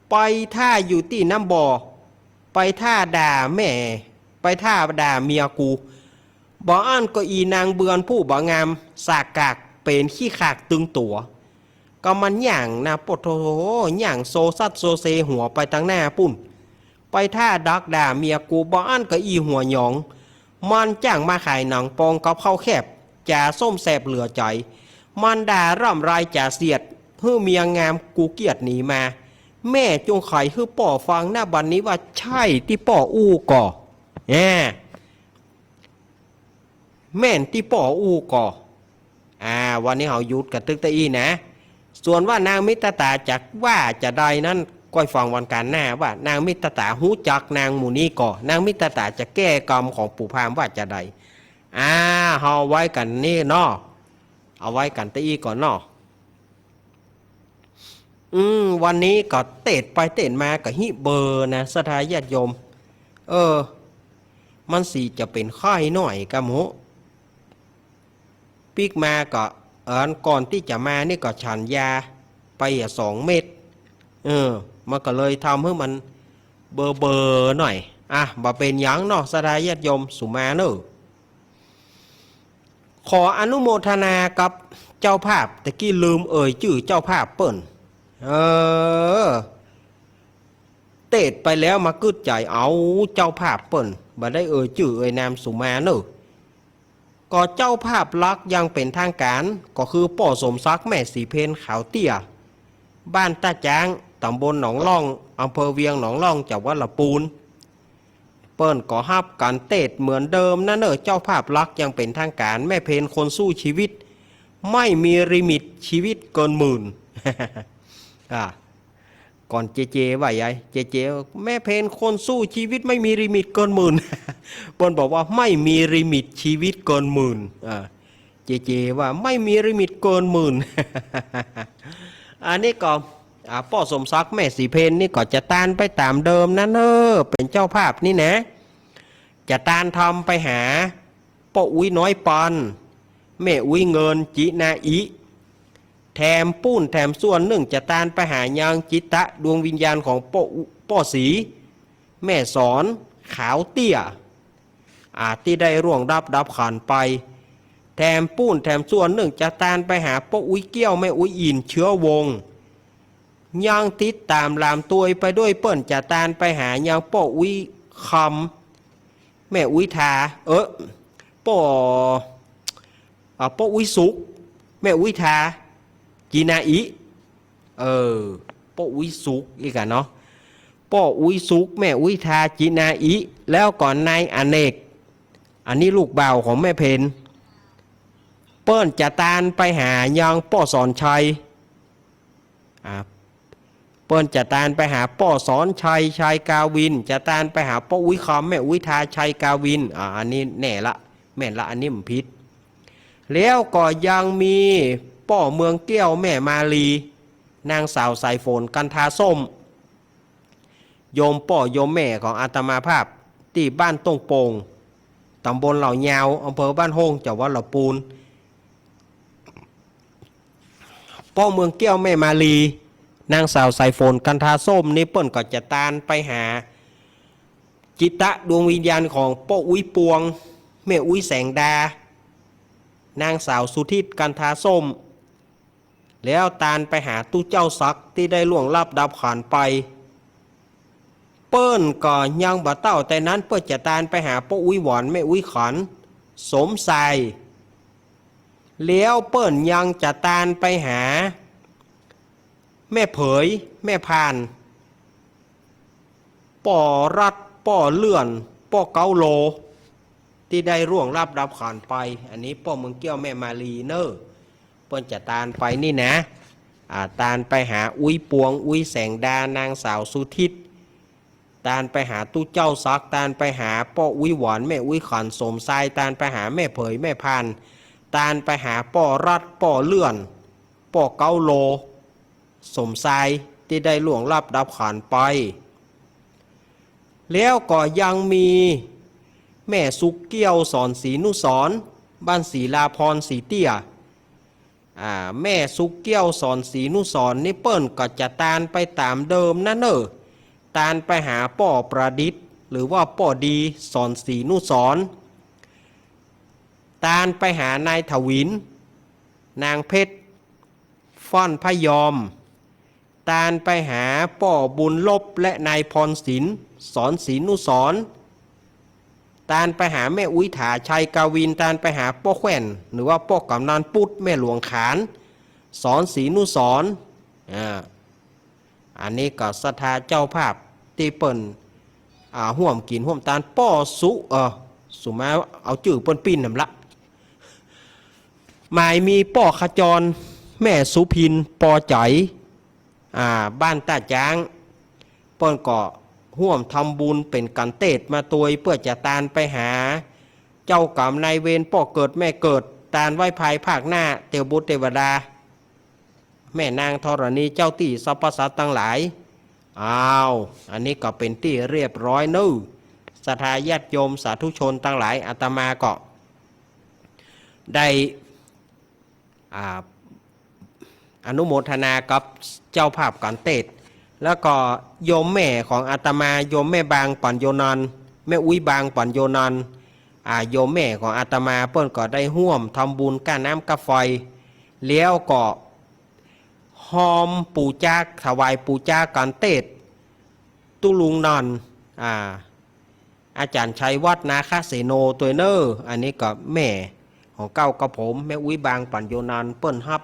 ไปท่าอยู่ที่น้ำบ่อไปท่าด่าแม่ไปท่าด่าเมียกูบ่อันก็อีนางเบือนผู้บ่งามสากกากเป็นขี้ขากตึงตัวก็มันหย่างนะปดโถหย่างโซซัดโซเซหัวไปตั้งหน้าปุ่นไปท่าดักด่าเมียกูบ่อันก็อีหัวหยองมันจ้างมาขายหนังปองกับข้าวแคบจ่าส้มแสบเหลือใจมันด่าร่ำไรจ่าเสียดเพื่อเมียงามกูเกียดหนีมาแม่จงไขให้ป่อฟังหน้าบันนี้ว่าใช่ที่ป่ออู้ก่อแม่นที่ป่ออู้ก่อวันนี้เขาหยุดกับตึกตะอีนะส่วนว่านางมิตรตาจักว่าจะใดนั้นก้อยฟังวันการหน้าว่านางมิตรตาหูจักนางหมู่นี้ก่อนางมิตรตาจะแก้กรรมของปู่พราหมณ์ว่าจะใดเอาไว้กันนี่เนาะเอาไว้กันตะอีก่อนเนาะวันนี้ก็เตะไปเตะมากับฮิเบอร์นะสถาญาติโยมมันสีจะเป็นไข้หน่อยกะหมูปีกมาก็ก่อนที่จะมานี่ก็ฉันยาไป2 เม็ดมันก็เลยทำให้มันเบอร์หน่อยบ่เป็นหยังเนาะสถาญาติโยมสุมาเนอะขออนุโมทนากับเจ้าภาพตะกี้ลืมชื่อเจ้าภาพเปิ้นเตะไปแล้วมากึดใจเอาเจ้าภาพเปิ้นบ่ได้ชื่อนามสุมาเนอะก็เจ้าภาพลักยังเป็นทางการก็คือป่อสมศักดิ์แม่สีเพนขาวเตี้ยบ้านตาจ้างตำบลหนองล่องอำเภอเวียงหนองล่องจังหวัดลำพูนเปิ้นก็ฮับการเตะเหมือนเดิมนะเนอะเจ้าภาพลักยังเป็นทางการแม่เพนคนสู้ชีวิตไม่มีลิมิตชีวิตเกินหมื่น ก่อนเจว่าไงเจแม่เพนคนสู้ชีวิตไม่มีลิมิตเกินหมื่น เปิ้นบอกว่าไม่มีลิมิตชีวิตเกินหมื่นเจว่าไม่มีลิมิตเกินหมื่น อันนี้ก็ป่อสมศักดิ์แม่สีเพนนี่ก็จะตานไปตามเดิมนะเนอะเป็นเจ้าภาพนี่นะจะตานทำไปหาป่ออุ้ยน้อยปันแม่อุ้ยเงินจินาอิแถมปุ้นแถมส่วนหนึ่งจะตานไปหายางจิตะดวงวิญญาณของป่อสีแม่สอนขาวเตี้ยที่ได้ร่วงดับขันไป แถมปูนแถมส่วนหนึ่งจะตานไปหาป้าอุ้ยเกี้ยวแม่อุ้ยอินเชื้อวงยังติดตามลามตัวไปด้วยเปิ้นจะตานไปหายังป้าอุ้ยคำแม่อุ้ยทาป้าอุ้ยสุกแม่อุ้ยทาจีนาอีป้าอุ้ยสุกอีกอะเนาะป้าอุ้ยสุกแม่อุ้ยทาจีนาอีแล้วก่อนนายอเนกอันนี้ลูกบ่าวของแม่เพนเปิ้นจะตานไปหายังป้อสอนชัยเปิ้นจะตานไปหาป้อสอนชัยชัยกาวินจะตานไปหาป้าอุ้ยคำแม่อุ้ยทาชัยกาวินอันนี้แน่ละแม่นละอันนี้มันผิดแล้วก็ยังมีป้อเมืองเกี้ยวแม่มาลีนางสาวสายฝนกันทาส้มโยมป้อโยมแม่ของอาตมาภาพที่บ้านต้งโป่งตำบลเหล่ายาวอำเภอบ้านโฮงจังหวัดลำพูนป้อเมืองเกี้ยวแม่มาลีนางสาวสายฝนกันทาส้มนี่เปิ้นก็จะตานไปหาจิตะดวงวิญญาณของป้ออุ้ยปวงแม่อุ้ยแสงดานางสาวสุทิตกันทาส้มแล้วตานไปหาตู้เจ้าซักที่ได้ล่วงลับดับขันไปเปิ้นก็ยังบ่เต้าแต่นั้นเปิ้นจะตานไปหาป้าอุ้ยหวานแม่อุ้ยขันสมใสแล้วเปิ้นยังจะตานไปหาแม่เผยแม่พานป้อรัดป้อเลื่อนป้อเกาโลที่ได้ร่วงรับดับขันไปอันนี้ป้อเมืองเกี้ยวแม่มาลีเนอเปิ้นจะตานไปนี่นะตานไปหาอุ้ยปวงอุ้ยแสงดานางสาวสุทิตตานไปหาตู้เจ้าซักตานไปหาป้ออุ้ยหวานแม่อุ้ยขันสมทรายตานไปหาแม่เผยแม่พันตานไปหาป้อรัดป้อเลื่อนป้อเกาโลสมทรายที่ได้ล่วงลับดับขันไปแล้วก็ยังมีแม่สุกเกี้ยวสอนศรีนุสรบ้านศรีลาพรศรีเตี้ยแม่สุกเกี้ยวสอนศรีนุสรนี่เปิ้นก็จะตานไปตามเดิมนะตานไปหาป้อประดิษฐ์หรือว่าป้อดีสอนศรีนุสรตานไปหานายถวินนางเพชรฟ่อนพยอมตานไปหาป้อบุญลบและนายพรศิลป์สอนศรีนุสรตานไปหาแม่อุ้ยถาชัยกาวินตานไปหาป้อแขวนหรือว่าป้อกำนันปุดแม่หลวงขานสอนศรีนุสรอันนี้ก็ศรัทธาเจ้าภาพที่เปิ้นห่วมกินห่วมตานป้อสุมาเอาจื่อเปิ้นปิ้นนำละหมายมีป้อขจรแม่สุพินปอใจบ้านตาจางเปิ้นก็ห่วมทำบุญเป็นกันเตดมาตัวเพื่อจะตานไปหาเจ้ากรรมนายเวรป้อเกิดแม่เกิดตานไหว้ภายภาคหน้าเตียวบุตรเทวดาแม่นางธรณีเจ้าที่สรรพสัตว์ทั้งหลายอันนี้ก็เป็นที่เรียบร้อยนู้ศรัทธาญาติโยมสาธุชนทั้งหลายอาตมาก็ได้อนุโมทนากับเจ้าภาพกันเตดแล้วก็โยมแม่ของอาตมาโยมแม่บางปัญโยนันแม่อุ้ยบางปัญโยนันโยมแม่ของอาตมาเปิ้นก็ได้ห่วมทำบุญก้าน้ำกาไฟแล้วก็หอมปูจากถวายปูจากันเตดตุลุงนันอาจารย์ชัยวัฒนาคเสโนตัวเนอร์อันนี้ก็แม่ของเก้ากับผมแม่อุ้ยบางปัญโยนันเปิ้นฮับ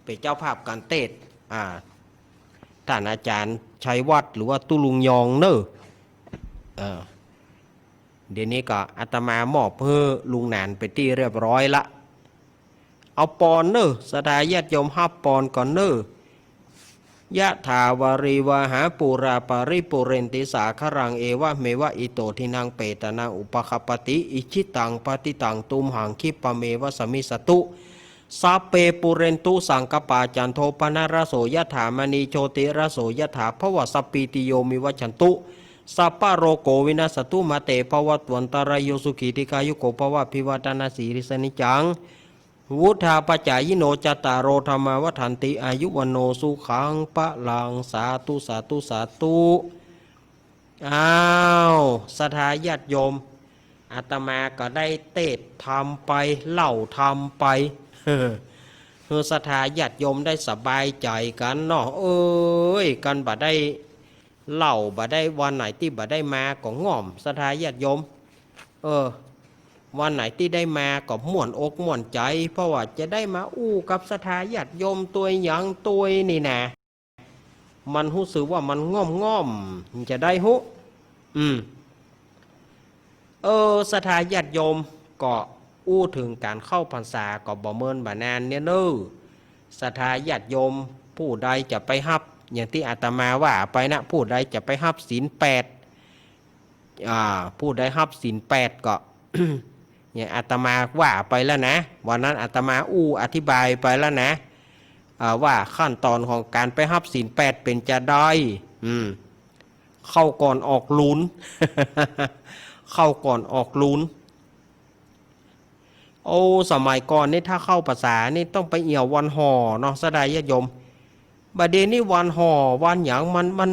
เป็นเจ้าภาพกันเตดท่านอาจารย์ชัยวัฒน์หรือว่าตุลุงยองเนอเดี๋ยวนี้ก็อาตมามอบเพื่อลุงหนานไปที่เรียบร้อยละเอาปอนเนอสดาญาติโยมฮับปอนก่อนเนอยะถาวาริวหาปูราปาริปุเรนติสาครังเอวะเมวะอิโตทินังเปตนาอุปคปติอิชิตังปฏิตังตุมหังคิปะเมวะสมิสตุสัพเพปุเรนตุสังกปาจันโทปนารโสยถามณีโชติรโสยถาภวสัพปีติโยมิวัชันตุสัพพะโรโกวินาสตุมาเตภวัตวันตรายโยสุขีติกายุโกภวะพิวัตนาสีริสนิจังวุธาปจายโนจตารโรธรรมวัฏันติอายุวันโนสุขังปะลังสาธุสาธุสาธุศรัทธาญาติโยม อาตมาก็ได้เทศทำไปเล่าทำไปเพื่อศรัทธาญาติโยมได้สบายใจกันเนาะเอ้ยกันบ่ได้เล่าบ่ได้วันไหนที่บ่ได้มาก็ง่อมศรัทธาญาติโยมวันไหนที่ได้มาก็ม่วนอกม่วนใจ เพราะว่าจะได้มาอู้กับศรัทธาญาติโยมตัวอย่างตัวนี่นะมันรู้สึกว่ามันง่อมจะได้หุศรัทธาญาติโยมก็อู้ถึงการเข้าพรรษาก็บ่เมินบ่นานเนี่ยเน้อศรัทธาญาติโยมผู้ใดจะไปฮับอย่างที่อาตมาว่าไปนะผู้ใดจะไปฮับศีล8ผู้ใดฮับศีล8ก็ อย่างอาตมาว่าไปแล้วนะวันนั้นอาตมาอธิบายไปแล้วนะว่าขั้นตอนของการไปฮับศีล8เป็นจะได้เข้าก่อนออกลุ้น เข้าก่อนออกลุ้นสมัยก่อนนี่ถ้าเข้าภาษานี่ต้องไปเอี่ยววันห่อเนาะสดายญาติโยมบัดเดี๋ยวนี้วันห่อวันอย่างมัน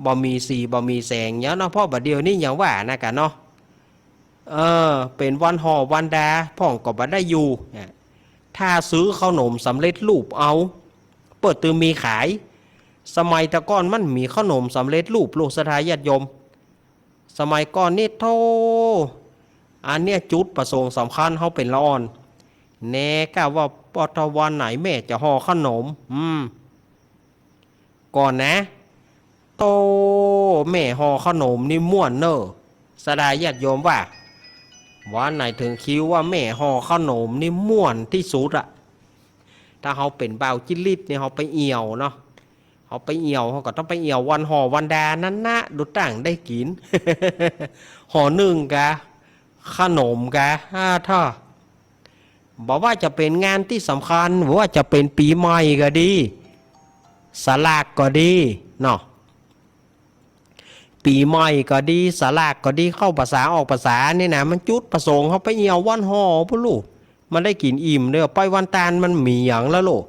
บ่มีสีบ่มีแสงเนาะเพราะบัดเดี๋ยวนี้อย่างว่านะกันเนาะเป็นวันห่อวันดาพ่องก็บ่ได้อยู่ถ้าซื้อขนมสำเร็จรูปเอาเปิดตือมีขายสมัยตะก้อนมันมีขนมสำเร็จรูปโลกสถาญาติโยมสมัยก่อนนี่อันเนี้ยจุดประสงค์สำคัญเขาเป็นละอ่อนแน่กะว่าปทวันไหนแม่จะห่อขนมก่อนนะแม่ห่อขนมนี่ม่วนเนอะสดาญาติโยมว่าวันไหนถึงคิวว่าแม่ห่อขนมนี่ม่วนที่สุดอะถ้าเขาเป็นเบาจิลิตเนี่ยเขาไปเอี่ยวเนาะเขาไปเอี่ยวเขาก็ต้องไปเอี่ยววันห่อวันดานั้นนะดูต่างได้กิน ห่อหนึ่งกะขนมกะถ้าบอกว่าจะเป็นงานที่สำคัญหรือว่าจะเป็นปีใหม่ก็ดีสลากก็ดีเนาะปีใหม่ก็ดีสลากก็ดีเข้าภาษาออกภาษานี่นะมันจุดประสงค์เขาไปเอี่ยววันห่อพุ่นลูกมันได้กินอิ่มเด้อไปวันตาลมันมีอย่างแล้วลูก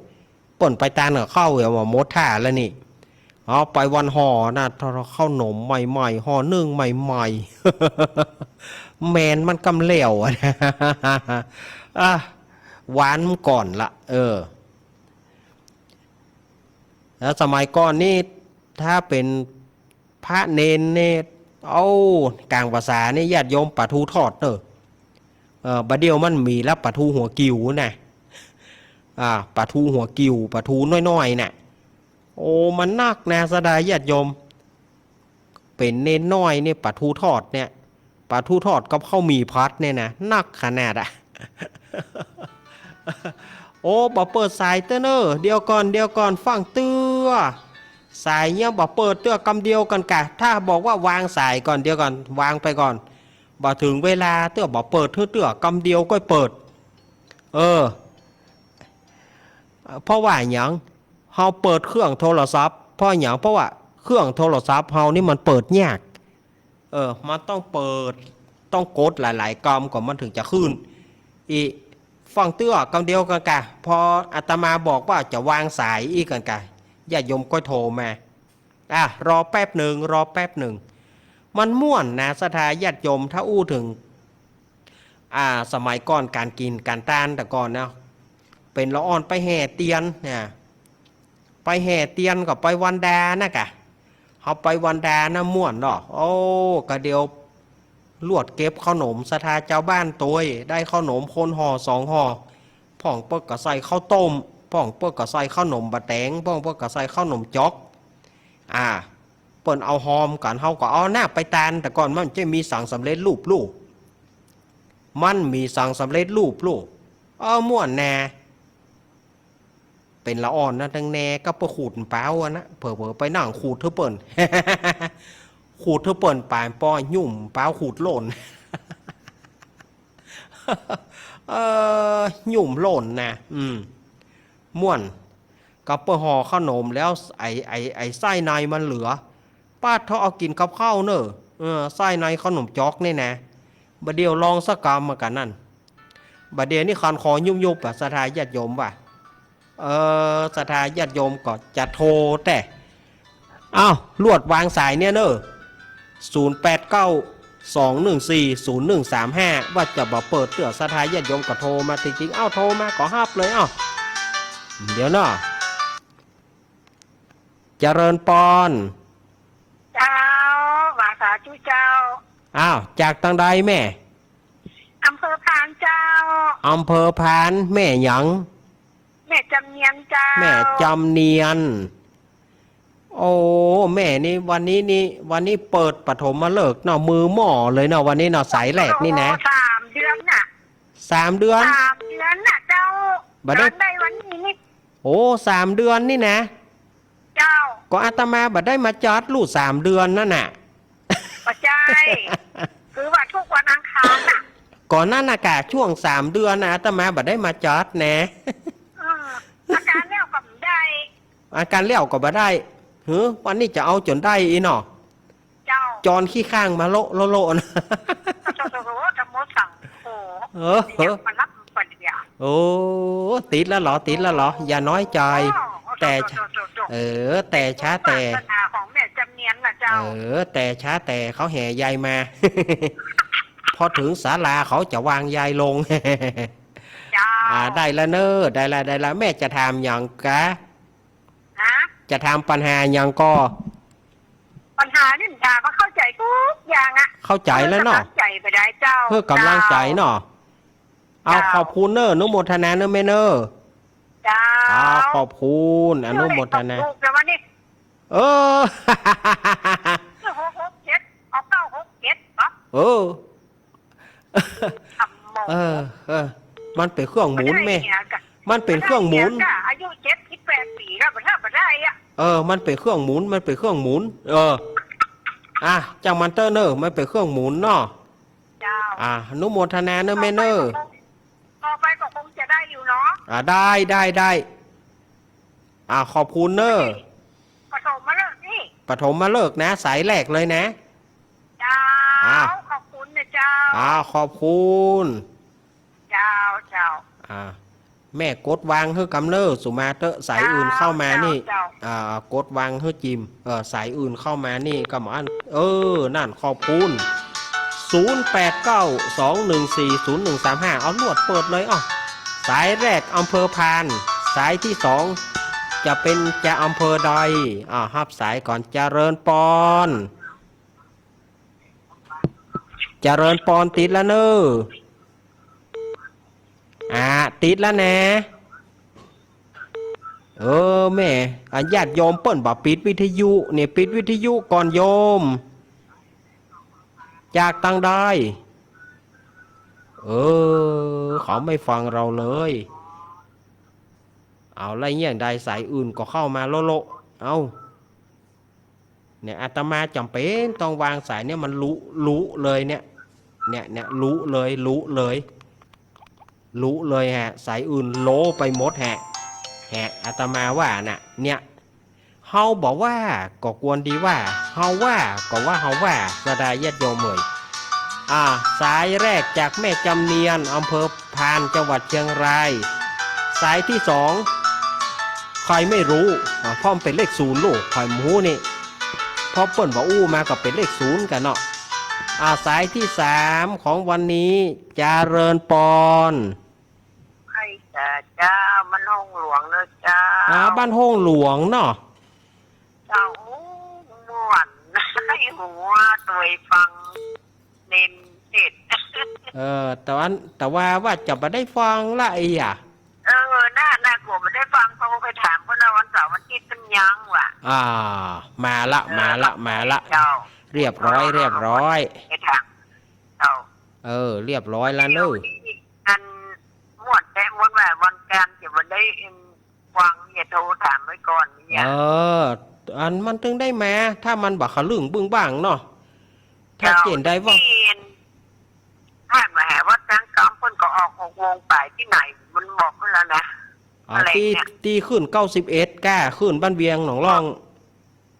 ป่นไปตาลกับข้าวเหรอว่ามดท่าแล้วนี่ไปวันห่อนะข้าวหนมใหม่ๆห่อนึ่งใหม่ๆแมนมันกำเหลวหวานก่อนละแล้วสมัยก่อนนี่ถ้าเป็นพระเนนเนี่ยกลางภาษานี่ญาติโยมปลาทูทอดบัดเดียวมันมีแล้วปลาทูหัวกิ่วนะปลาทูหัวกิ่วปลาทูน้อยๆน่ะมันนักนะสดายญาติโยมเป็นเนนน้อยเนี่ยปลาทูทอดเนี่ยปลาทูทอดกับข้าวหมี่พัดเนี่ยนะนักขนาดบ่เปิดสายเตอเนอเดี๋ยวก่อนฟังเตื้อสายเนี่ยบ่เปิดเตื้อกำเดียวกันกะถ้าบอกว่าวางสายก่อนเดี๋ยวก่อนวางไปก่อนบ่ถึงเวลาเตื้อบ่เปิดเตื้อกำเดียวก็เปิดเพราะว่าอย่างเฮาเปิดเครื่องโทรศัพท์เพราะว่าเครื่องโทรศัพท์เฮานี่มันเปิดยากมันต้องเปิดต้องกดหลายๆกำก่อนมันถึงจะขึ้นฟังเตื้อกำเดียวกันกะพออาตมาบอกว่าจะวางสายอีกกันกะญาติโยมก็โทรมารอแป๊บหนึ่งมันม่วนนะศรัทธาญาติโยมถ้าอู้ถึงสมัยก่อนการกินการต้านแต่ก่อนนะเป็นละอ่อนไปแห่เตียนเนี่ยไปแห่เตียนกับไปวันดานะกะเขาไปวันดานะม่วนเนาะก็เดียวลวดเก็บขนมศรัทธาเจ้าบ้านตัวได้ขนมคนห่อ2ห่อพ่องเปิ้ลก็ใส่ข้าวต้มพ่องเปิ้ลก็ใส่ข้าวหนมบะแตงพ่องเปิ้ลก็ใส่ข้าวหนมจ๊อกเปิ้ลเอาหอมกันเขาก็เอาหน้าไปตานแต่ก่อนมันจะมีสั่งสำเร็จรูปมันมีสั่งสำเร็จรูปม่วนแน่เป็นละอ่อนนะทั้งแน่ก็ประขูดเปล่านะเผลอไปนั่งขูดเธอเปิ้ล ขูดเธอเปิ่นปานป้อยุ่มเปล่าขูดหล่น ยุ่มหล่นนะม่วนกับเปห่อขนมแล้วไอไส้ในมันเหลือป้าเขาเอากินกับข้าวเนอะไส้ในขนมจ๊อกนี่นะบัดเดียวลองสักกรรมมากันนั่นบัดเดียวนี่คันคอยุ่มยุบศรัทธาญาติโยมว่ะศรัทธาญาติโยมก็จะโทรแต่ลวดวางสายเนี่ยเนอะ 2140135ว่าจะบ่เปิดเตือสถานญาติโยมก็โทรมาจริงๆเอ้าโทรมาก็ฮับเลยเอ้าเดี๋ยวเนาะเจริญปอนเจ้าว่าสาธุเจ้าอ้าวจากทางใดแม่อำเภอพานเจ้าอำเภอพานแม่หยังแม่จำเนียนเจ้าแม่จำเนียนโอ้แม่นี่วันนี้เปิดปฐมฤกษ์เนาะมือหม้อเลยเนาะวันนี้เนาะสายแรกนี่นะ3 เดือนน่ะ3 เดือนน่ะเจ้าบัดได้วันนี้นี่โอ้3 เดือนนี่นะเจ้าก็อาตมาบัดได้มาจอดลูก3 เดือนนั่นน่ะปัจจัยคือว่าทุกวันอังคารน่ะก่อนหน้าน่ะกะช่วง3 เดือนนะอาตมาบัดได้มาจอดแนะอาการเลี้ยวก็บ่ได้อาการเลี้ยวก็บ่ได้วันนี้จะเอาจนได้อีเนาะเจ้าจอนขี้ข้างมาโลนะจะโมสั่งโอ้มารับปัญญาโอ้ติดแล้วเหรออย่าน้อยใจแต่แต่ช้าแต่ของแม่จำเนียนน่ะเจ้าแต่ช้าแต่เขาแห่ยายมาพอถึงศาลาเขาจะวางยายลงได้แล้วเนอะได้ละแม่จะทำอย่างกะจะทำปัญหาอย่างก็ปัญหานี่ด่าก็เข้าใจทุกอย่างอะเข้าใจแล้วเนาะใจไปได้เจ้าเพื่อกำลังใจเนาะเอาขอบคุณเนอะอนุโมทนาเนอะแม่เนอะเจ้าขอบคุณอนุโมทนา6 7เอา9 6 7มันเป็นเครื่องหมุนแม่มันเป็นเครื่องหมุนอายุ78 ปีแล้วบ่ได้อะมันเป็นเครื่องหมุนจังมันเตอร์เนอร์มันเป็นเครื่องหมุนเนาะอนุโมทนาเนอะแม่เนอร์ต่อไปก็คงจะได้อยู่เนาะได้ขอบคุณเนอะปฐมมาเลิกนี่ปฐมมาเลิกนะสายแรกเลยนะเจ้าขอบคุณนะเจ้าขอบคุณเจ้าแม่กดวางเฮือกำเนอสุมาเตอสายอื่นเข้ามานี่กดวางเฮือจิมสายอื่นเข้ามานี่ก็มานั่นขอบคุณ0892140135เอาลวดเปิดเลยสายแรกอำเภอพานสายที่2จะเป็นจะอำเภอใดฮับสายก่อนเจริญปอนติดแล้วเนอะติดแล้วนะแม่ญาติโยมเปิ้นบอกปิดวิทยุเนี่ยปิดวิทยุก่อนโยมจากตังได้เขาไม่ฟังเราเลยเอาอะไรเงี้ยใดสายอื่นก็เข้ามาโลเอาเนี่ยอาตมาจำเป็นต้องวางสายเนี่ยมันรู้เลยเนี่ยรู้เลยฮะสายอื่นโลไปหมดฮะอาตมาว่าน่ะเนี่ยเฮาบอกว่าก็ควรดีว่าเฮาว่าก็ว่าเฮาว่าสดาญาติโยมเอ่ยสายแรกจากแม่จำเนียนอำเภอพานจังหวัดเชียงรายสายที่2ใครไม่รู้เพราะมันเป็นเลข0ลูกคอยหมูนี่พอเปิ้นบอกมากับเป็นเลข0กันเนาะสายที่3ของวันนี้เจริญปอนเจ้าบ้านห้องหลวงเนอะเจ้าบ้านห้องหลวงเนาะเจ้าม่วนให้หัวตัวฟังเน้นเด็ดแต่ว่าจะมาได้ฟังละน่ากลัวไม่ได้ฟังเขาไปถามคนวันเสาร์วันอาทิตย์เป็นยังว่ะมาละเรียบร้อยไปถามเรียบร้อยแล้วเนอะอันหมดแต่วันแบบวันการจะมาได้ฟังอย่าโทรถามไว้ก่อนเนี่ยอันมันถึงได้มาถ้ามันบักขลึงบึ้งบ้างเนาะถ้าเจนได้ว่าถ้ามาหาว่าจังกำคนก็ออก6 โมงไปที่ไหนมันบอกกันแล้วนะตีขึ้น91ก้าขึ้นบ้านเวียงหนองร่อง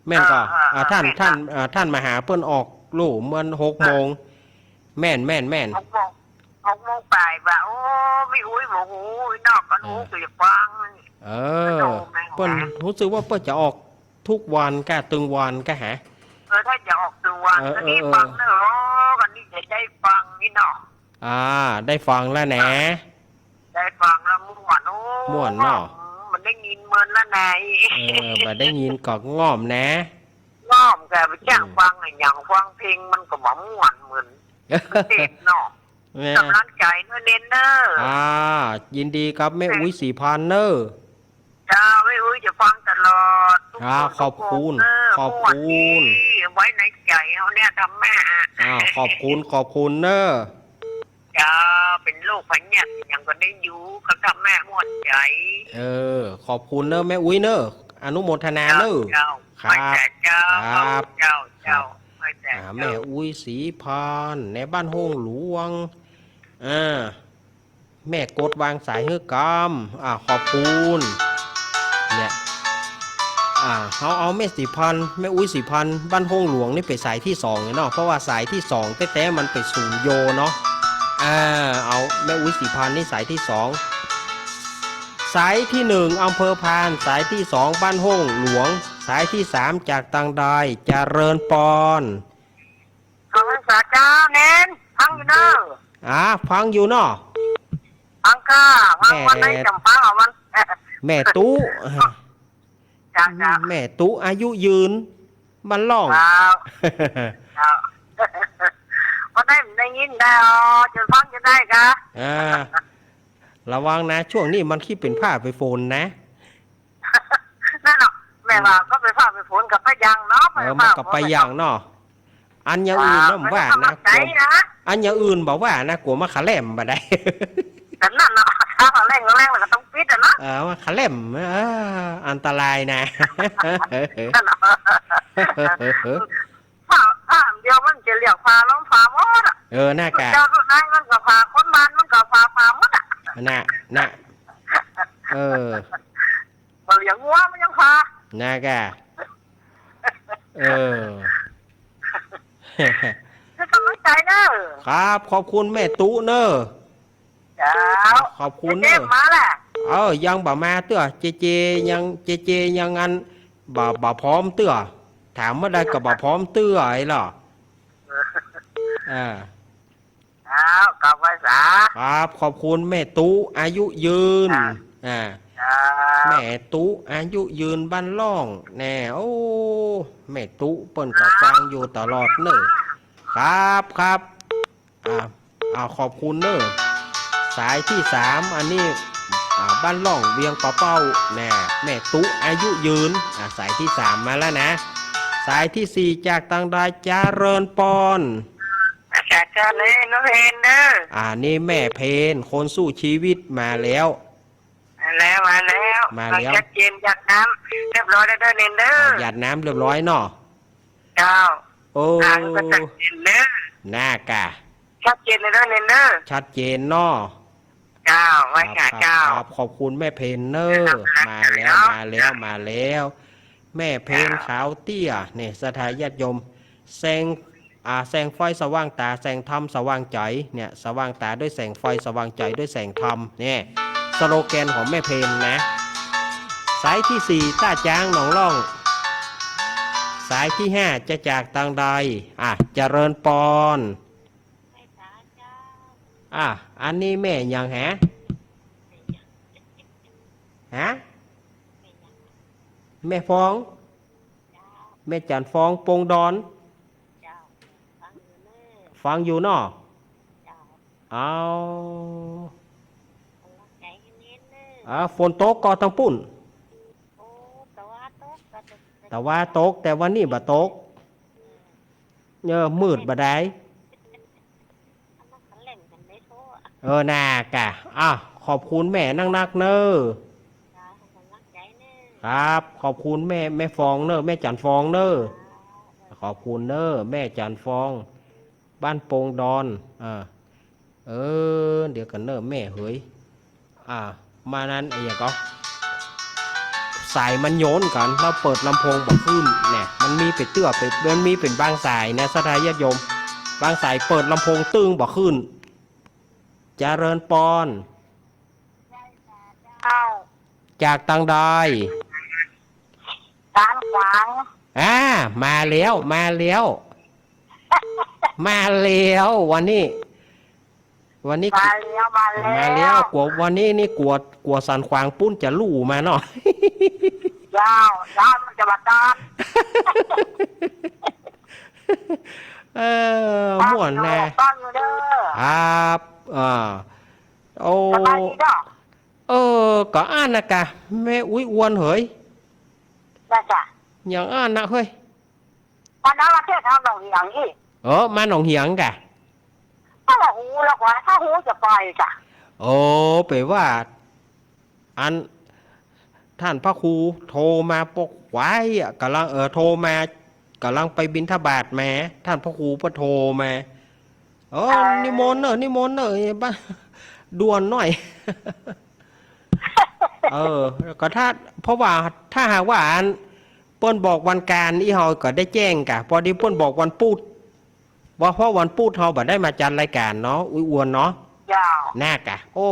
แม่นก็ท่านมาหาเปิ้นออกลู่มัน6 โมงแม่น6 โมงไปว่าโอ้ไม่อุ้ยโมโหนอกกันหูคือจะฟังเปิ้นรู้สึกว่าเปิ้นจะออกทุกวันก้าตึงวันก้าหาถ้าจะออกตึงวันก็นี่ฟังเนอะกันนี่ จะได้ฟังนี่เนาะ ได้ฟังแล้วนะ ได้ฟังแล้วม่วนโอ้ ม่วนเนาะ มันได้ยินเมินแล้วไง บัดได้ยินก็ง่อมนะ ง้อมแกไปจ้างฟังไอ้อย่างฟังเพลงมันก็บ่ม่วนเหมือนเด็กเนาะ แม่ กำลังใจเนอะเน้นเนอะ ยินดีครับแม่อุ้ย4,000เนอะ จ้าไม่อุ้ยจะฟังตลอดทุกคน ขอบคุณ ทุกน ขอบ ม่วน คุ ดี ณ ไว้ในใจเขาเนี่ยทำแม่ ขอบคุณเนอะ จ้าเป็นลูกพันเนี่ยยังก็ได้อยู่ก็ทำแม่ม่วนใจ ขอบคุณเนอะแม่อุ้ยเนอะอนุโมทนาเนอะ เจ้า ครับ ไม่แต่เจ้า ครับ เจ้าเจ้าไม่แต่ แม่อุ้ย4,000ในบ้านห้องหลวงแม่กดวางสายเฮือกรรมขอบคุณเนี่ยเอาแม่4,000แม่อุ้ย4,000บ้านห้องหลวงนี่เป็นสายที่2เนาะเพราะว่าสายที่2แต่มันไปสู่โยเนาะเอาแม่อุ้ย4,000นี่สายที่2สายที่1อำเภอพานสายที่2บ้านห้องหลวงสายที่3จากตังใดเจริญปอน ขอบคุณสาจ้าเน้นพังอยู่เนอะ ฟังอยู่เนาะ พังค่ะพังวันไหนจำพังอ่ะวัน แม่ตู้ จ้าจ้า แม่ตู้อายุยืนบ้านล่อง จ้าวันไหนมันได้ยินได้จะฟังจะได้กะ ระวังนะช่วงนี้มันขี้เป็นผ้าไปโฟนนะ นั่นเนาะแม่ว่าก็ไปฝากไปฝนกับป้ายังเนาะ มันกับไปอย่างเนาะอันอย่างอื่นนะว่านะอันอย่างอื่นบอกว่านะกลัวมาขาแหลมมาได้ แต่นั่นเนาะถ้าแรงแล้วก็ต้องปิดอ่ะเนาะ มาขาแหลมอันตรายนะ นั่นเนาะผ้าเดียวมันจะเรียกผ้าล้อมผ้าหมดอ่ะ หน้ากะ เจ้าสุดท้ายมันก็ผ้าคนบ้านมันก็ผ้าหมดอ่ะ น่ะมันอย่างงัวมันยังผ้า หน้ากะจะกำลังใจเนอะ ครับขอบคุณแม่ตู้เนอะ เจ้า ขอบคุณ เน เน อะ อะ มาแหละ ยังบ่มาเตื้อเจยังอันบ่พร้อมเตื้อถามเมื่อใดก็บ่พร้อมเตื้อไอ้ล่ะกลับภาษา ครับขอบคุณแม่ตู้อายุยืนแม่ตู้อายุยืนบ้านล่องแน่โอ้แม่ตู้เปิ้นก็ฟังอยู่ตลอดเนอะครับขอบคุณเนอะสายที่3อันนี้บ้านล่องเวียงปะเป้าแน่แม่ตู้อายุยืนสายที่3มาแล้วนะสายที่4จากตังดาเจริญปอนจ้าเลยน้องเพนเนอะนี่แม่เพนคนสู้ชีวิตมาแล้วมาแล้วชัดเจนจากน้ำเรียบร้อยแล้วเด้อเนนเด้อหยาดน้ำเรียบร้อยเนาะเจ้าก็ชัดเจนเนอะน่ากะชัดเจนเลยเด้อเนนเด้อชัดเจนเนาะเจ้าไว้ค่ะเจ้าขอบคุณแม่เพนเนอร์มาแล้วแม่เพนขาวเตี้ยเนี่ยสถาญาติโยมแสงไฟสว่างตาแสงธรรมสว่างใจเนี่ยสว่างตาด้วยแสงไฟสว่างใจด้วยแสงธรรมเนี่ยสโลแกนของแม่เพนนะสายที่4ต้าจ้างหนองล่องสายที่5จะจากตังใดเจริญปอนอันนี้แม่ยังฮะแม่ฟองแม่จันฟองปงดอนฟังอยู่เนาะฝนตกก็ต้องปุ่นแต่ว่าตกแต่วันนี้บ่ตกมืดบ่ได้น่ากะขอบคุณแม่นักเนอะครับขอบคุณแม่ฟองเนอะแม่จันฟองเนอะขอบคุณเนอะแม่จันฟองบ้านโปงดอนเดี๋ยวกันเนอะแม่เฮ้ยมานั้นไอ้ยังก็สายมันโยนกันแล้วเปิดลำโพงบอกขึ้นเนี่ยมันมีเป็นเตื้อมันมีเป็นบางสายนะสถาญาติโยมบางสายเปิดลำโพงตึงบอกขึ้นเจริญปอนจากตังใดการขวางมาแล้ว มาแล้ววันนี้ วันนี้ มาแล้วมา มา แล้ แล้ว ว กลัววันนี้นี่กลัวสันขวางปุ้นจะลู่มาเนาะ ยาวยาวมันจะมาตาม ม่วนแน่ ตั้งอยู่เด้อ ครับโอ้ สบายดีเด้อ ก็อ่านนะกะแม่อุ้ยอ้วนเหย ได้จ้ะ อย่างอ่านนะเฮ้ย วันนั้นประเทศทำหนองอย่างนี้ มาหนองเหียงกะ ถ้าว่าหูแล้วว่าถ้าหูจะไปจ้ะ โอ้ไปว่า อันท่านพระครูโทรมาปกไว้อะกำลังโทรมากำลังไปบิณฑบาตแม่ท่านพระครูก็โทรมานิมนต์นิมนต์บ้าด่วนหน่อย ก็เพราะว่าถ้าหากว่าอันเปิ้นบอกวันการอีเฮาก็ได้แจ้งกะพอดีเปิ้นบอกวันพุธว่าเพราะวันพุธเฮาบ่ได้มาจัดรายการเนาะอุ้ยอ้วนเนาะ ยาว น่ากะโอ้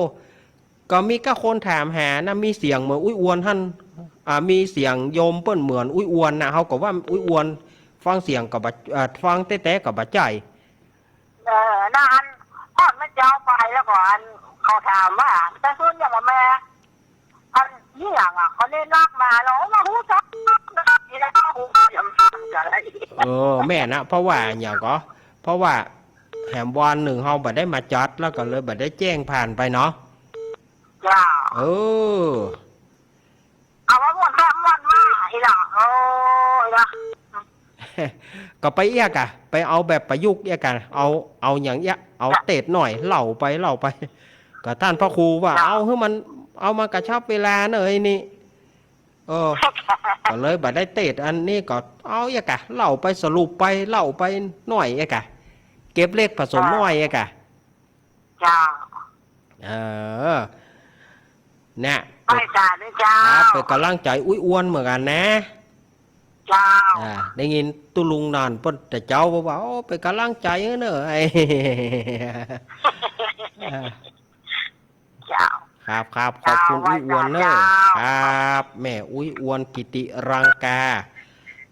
ก็มีก็คนถามหานะมีเสียงเหมือนอุ้ยอ้วนท่านมีเสียงโยมเปิ้นเหมือนอุ้ยอ้วนนะเฮาก็ว่าอุ้ยอ้วนฟังเสียงก็บ่ฟังแต้ๆก็บ่ใจ นานพอดมันเจ้าไปแล้วก่อนเขาถามว่าแต่ส่วนอย่างว่าแม่อันนี่อย่างอ่ะเขาเล่นรักมาแล้วมาหูจักนะครับนี่แล้วหูยำฟังกันอะไร แม่นะเพราะว่าอย่างก็เพราะว่าแหมวันหนึ่งเฮาบ่ได้มาจัดแล้วก็เลยบ่ได้แจ้งผ่านไปเนาะ จ้า เอาว่าหมดแค่หมดมาอีหล่ะโอ้ยล่ะ ก็ไปเอียกอะไปเอาแบบประยุกต์เอียกันเอาอย่างเงี้ยเอาเตดหน่อยเล่าไปก็ท่านพระครูว่าเอาให้มันเอามากระชับเวลาเนยนี่ก็เลยบ่ได้เตดอันนี้ก็เอาเอียกะเล่าไปสรุปไปเล่าไปหน่อยเอียกะเก็บเลขผสมหน่อยเอียกะ จ้า เนี่ย ไปจ้าด้วยจ้า เป็นกำลังใจอุ้ยอ้วนเหมือนกันนะ จ้า ได้ยินตุลุงนานเปิ้นแต่เจ้าบอกว่าเป็นกำลังใจเนอะไอ้ จ้า ครับขอบคุณอุ้ยอ้วนเนอะครับแม่อุ้ยอ้วนกิติรังกา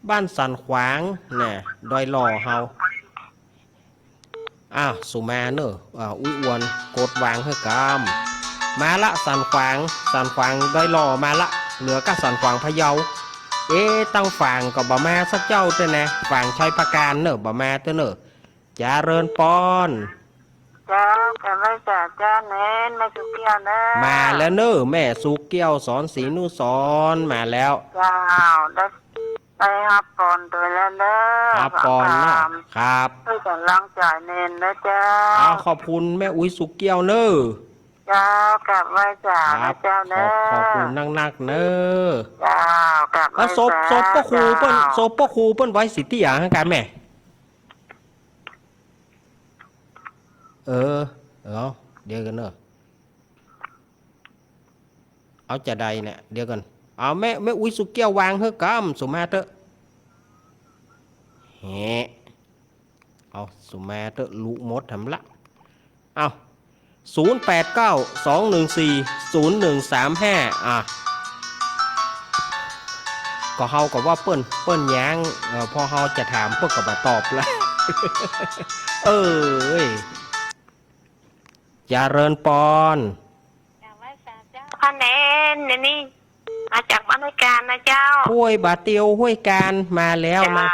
บ้านสันขวางเนี่ยดอยหล่อเฮาสุมาเนอะอุ้ยอ้วนกดวางเฮ้กามมาละสันขวางดอยหล่อมาละเหลือก็สันขวางพะเยาตั้งฝั่งก็บ่มาสักเจ้าเต้นะฝั่งชัยประการเนอะบ่มาเต้เนอะจาเริญปอน จ้าแต่ไม่จ้าจ้าเน้นไม่สุเกี่ยวนะ มาแล้วเนอะแม่สุเกี้ยวสอนศรีนุสรมาแล้ว จ้าได้ฮับปอนตัวแล้วเด้อ ครับปอนนะครับ ด้วยกำลังใจเน้นนะจ้า ขอบคุณแม่อุ้ยสุเกี้ยวเนอะ จ้ากลับไว้จ้า ครั นะ บ เจ้าเด้อ ขอบคุณนักๆเนอะ จ้ากลับไว้ ศพพ่อครูเปิ้นไว้สิทธิอย่างกันแม่เดี๋ยวกันเนอะเอาจะใดเนี่ยเดี๋ยวกันเอาแม่อุ้ยสุเกี้ยววางเฮ้กำสุมาเตอะเอาสุมาเตอะลุมดทำละเอา0892140135ก็เฮาก็ว่าเปิ้นย้างพอเฮาจะถามเปิ้นก็บ่ตอบแล้ว เจริญปอน พ่อเน้นนี่มาจากบ้านด้วยกันนะเจ้า ห้วยบาเตียวห้วยการมาแล้วนะ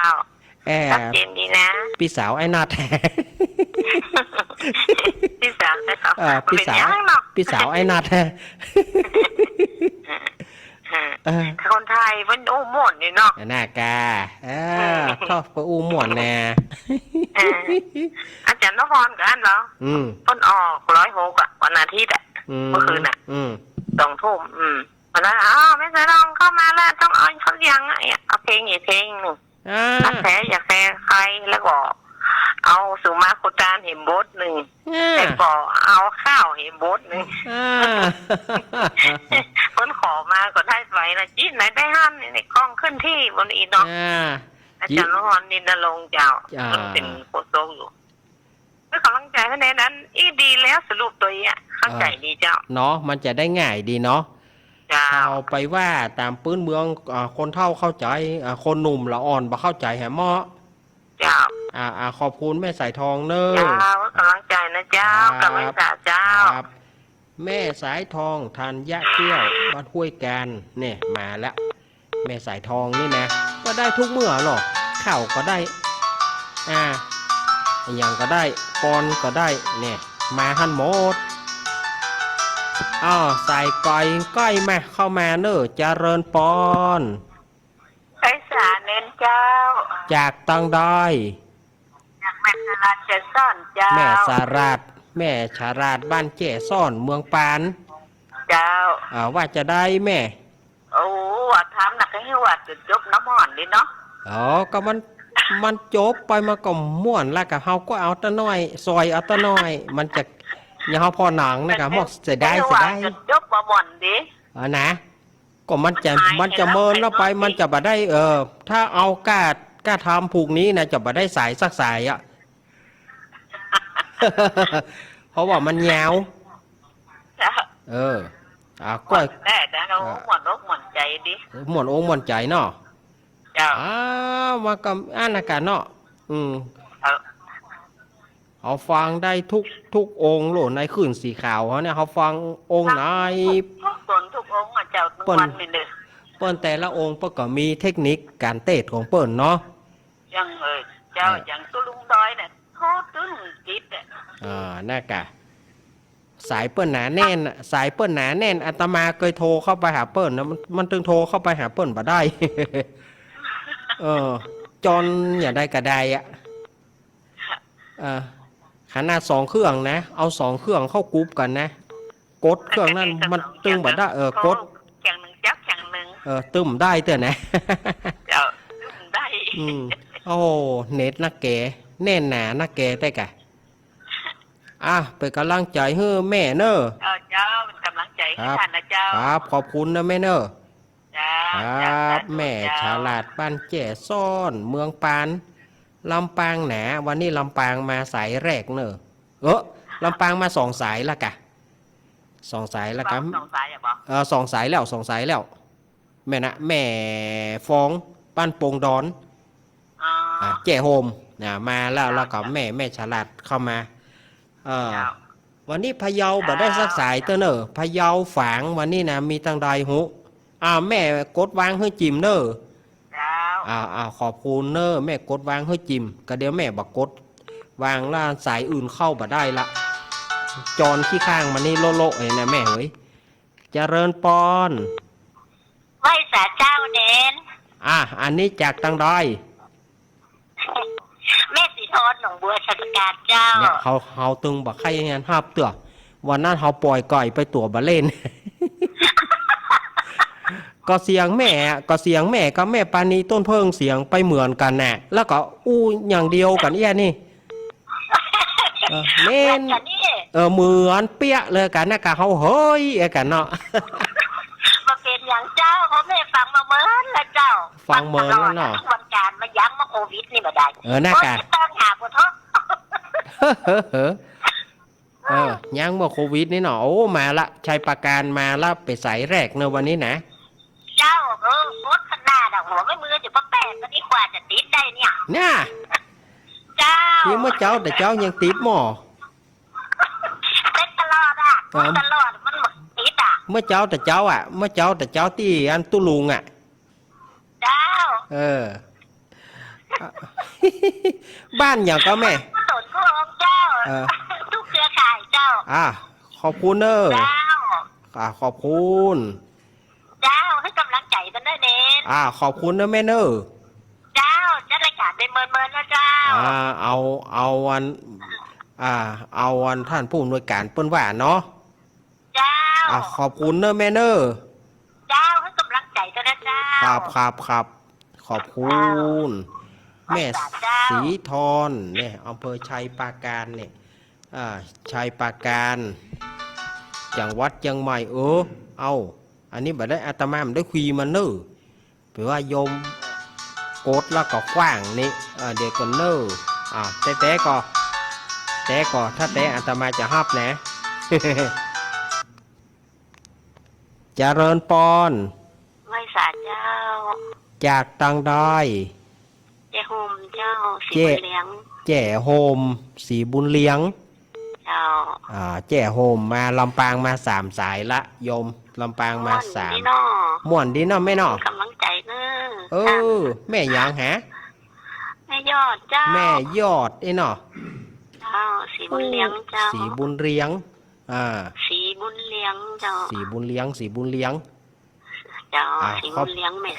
ชัดเจนดีนะ พี่สาวไอ้นาแท้ พี่สาวนะครับ พี่สาวไอ้นาแท้ คนไทยมันโอ้หมดนี่เนาะ หน้ากาชอบก็อู้ม่วนแน่ อาจารย์นพรกันเหรอต้นออก106วันอาทิตย์เมื่อคืน2 ทุ่มวันนั้นไม่เคยลองเข้ามาแล้วต้องเอาเขาเลี้ยงเอาเพลงอีกเพลงหนึ่งรักแท้อยากแท้ใครแล้วก็เอาสุมาโคจารเห็นบดหนึ่งแล้วก็เอาข้าวเห็นบดหนึ่งคนขอมาก็ได้ไปนะจี้ไหนได้ห้ามในกล้องขึ้นที่บนอีนอกอาจารย์นพรนินดาลงเจ้าเป็นโคโซอยู่เพื่อกำลังใจในนั้นดีแล้วสรุปตัวเข้าใจดีเจ้าเนาะมันจะได้ง่ายดีเนาะเอาไปว่าตามปื้นเมืองคนเฒ่าเข้าใจคนหนุ่มละอ่อนบ่เข้าใจแหมหม้อเจ้า ขอบคุณแม่สายทองเนอะ เจ้ากำลังใจนะเจ้า ครั กำ บ ลังใจเจ้า ครับแม่สายทองธัญเกี้ยวบ้านห้วยการเนี่ยมาแล้วแม่สายทองนี่นะก็ได้ทุกเมื่อหรอกข้าวก็ได้อย่างก็ได้ปอนก็ได้เนี่ยมาหันหมดใส่ก้อยมาเข้ามาเนอะเจริญปอน ไอ้สาเน้นเจ้า จากตังดอย อยากแม่สลัดจะซ่อนเจ้า แม่สาราดแม่ชาราดบ้านเจ๊ซ่อนเมืองปาน เจ้า ว่าจะได้แม่ โอ้ว่าทำหนักให้ว่าจุดจบน้ำห่อนดิเนาะ ก็มันจบไปมาก็ม่วนแล้วก็เฮาก็เอาตะน้อยซอยเอาตะน้อยมันจะอย่าเฮาพอหนังนะครับหมดเสียดาย จุดจบบ่บ่อนดิ นะก็มันจะเมินแล้วไปมันจะบ่ได้ถ้าเอากล้าทำผูกนี้นะจะบ่ได้สายสักสายเพราะว่ามันยาว เจ้า ก้อย แต่เราหมดอกหมดใจดิ หมวนองค์หมวนใจเนาะ เจ้า มากับอ่านอากาศเนาะเขาฟังได้ทุกองค์โหลในขึ้นสีขาวเขาเนี่ยเขาฟังองค์ไหน ทุกตนทุกองค์เจ้าทุกวันนี่เลย เปิ้นแต่ละองค์เปิ้นก็มีเทคนิคการเตะของเปิ้นเนาะ ยังเจ้าอย่างตุลุงดอยเนี่ยโคตรตึ้งจิตน่ากะสายเปิ้นหนาแน่นสายเปิ้นหนาแน่นอาตมาเคยโทรเข้าไปหาเปิ้นนะมันตึงโทรเข้าไปหาเปิ้นบ่ได้ จนอย่าได้กระไดขนาด2 เครื่องนะเอา2 เครื่องเข้ากรุ๊ปกันนะกดเครื่องนั้นมันตึงบ่ได้กดแข่งหนึ่งจับแข่งหนึ่งตึมได้เต้อนะ เจ้าตึมได้โอ้เน็ตนักแกแน่นหนานักแกแต่กะเป็นกำลังใจให้แม่เนอะเจ้าเป็นกำลังใจให้ท่านนะเจ้าครับขอบคุณนะแม่เนอะครับแม่ฉลาดบ้านแจ่ซ่อนเมืองปานลำปางหนาวันนี้ลำปางมาสายแรกเนอะลำปางมา2 สายละกะ2 สายละกัน2 สายอ่ะบ่2 สายแล้ว2 สายแล้วแม่นะแม่ฟองบ้านโป่งดอนแจ่โฮมมาแล้วก็แม่ฉลาดเข้ามาวันนี้พะเยาบ่ได้สักสายเตอเนอะพะเยาฝางวันนี้นะมีตังใดหูแม่กดวางให้จิมเนอะขอบคุณเนอะแม่กดวางให้จิมก็เดี๋ยวแม่บักกดวางล่าสายอื่นเข้าบ่ได้ละจอนขี้ข้างมันนี่โลเห็นนะแม่เฮ้ยเจริญปอนไหว้สาเจ้าเน้นอันนี้จากตังดอยแม่สีทอนหนองบัวชัยการเจ้าเนี่ยเขาตึงบักไข่งานห้าเตือวันนั้นเขาปล่อยก่อยไปตัวบะเล่น ก็เสียงแม่กับแม่ปานีต้นเพิงเสียงไปเหมือนกันน่ะแล้วก็อย่างเดียวกันนี่เล่นเหมือนเปี้ยเลยกันนะกะเขาเฮ้ยกันเนาะมาเป็นอย่างเจ้าเขาแม่ฟังมาเมินแล้วเจ้าฟังเมินแล้วเนาะวันการมายั้งมาโควิดนี่มาได้น่ากะต้องหาปวดท้องยั้งเมื่อโควิดนี่เนาะมาละชัยประการมาละไปสายแรกในวันนี้นะเจ้าโคตรขนาดหัวไม่มือจะป้าแป้งก็ดีกว่าจะติดได้เนี่ยเจ้าที่เมื่อเจ้าแต่เจ้ายังติดหม้อเป็นตลอดตลอดมันติดเมื่อเจ้าแต่เจ้าเมื่อเจ้าแต่เจ้าที่อันตุลุงเจ้าบ้านอย่างก็แม่สนก็องเจ้าทุกเครือข่ายเจ้าขอบคุณเนอะขอบคุณเจ้าให้กำลังใจกันได้เน้นขอบคุณนะแม่เนอะเจ้าจะรายการเป็นเมินนะเจ้าเอาวันท่านผู้อำนวยการเปิ้นว่าเนาะเจ้าขอบคุณเนอะแม่เนอะเจ้าให้กำลังใจกันนะเจ้าครับขอบคุณแม่สีทอนเนี่ยอำเภอชัยปราการเนี่ยชัยปราการจังหวัดเชียงใหม่อันนี้บัดได้อาตมาได้คุยมันเนอะแปลว่าโยมกดแล้วก็ขว้างนี่เด็กคนเนอะแต่ก็ถ้าแต่อาตมาจะฮับนะเจริญปอนไหว้สาเจ้าจากตังดอย เจ้โฮมเจ้าสีบุญเลี้ยงแจ่โฮมสีบุญเลี้ยงเจ้าแจ่โฮมมาลำปางมา3 สายละโยมลำปางมา3ม่วนดีเนาะแม่เนาะกำลังใจเนอะแม่ยังหาแม่ยอดเจ้าแม่ยอดไอ้เนาะเจ้าสีบุญเลี้ยงเจ้าสีบุญเลี้ยงสีบุญเลี้ยงเจ้าสีบุญเลี้ยงสีบุญเลี้ยงเจ้าสีบุญเลี้ยงแม่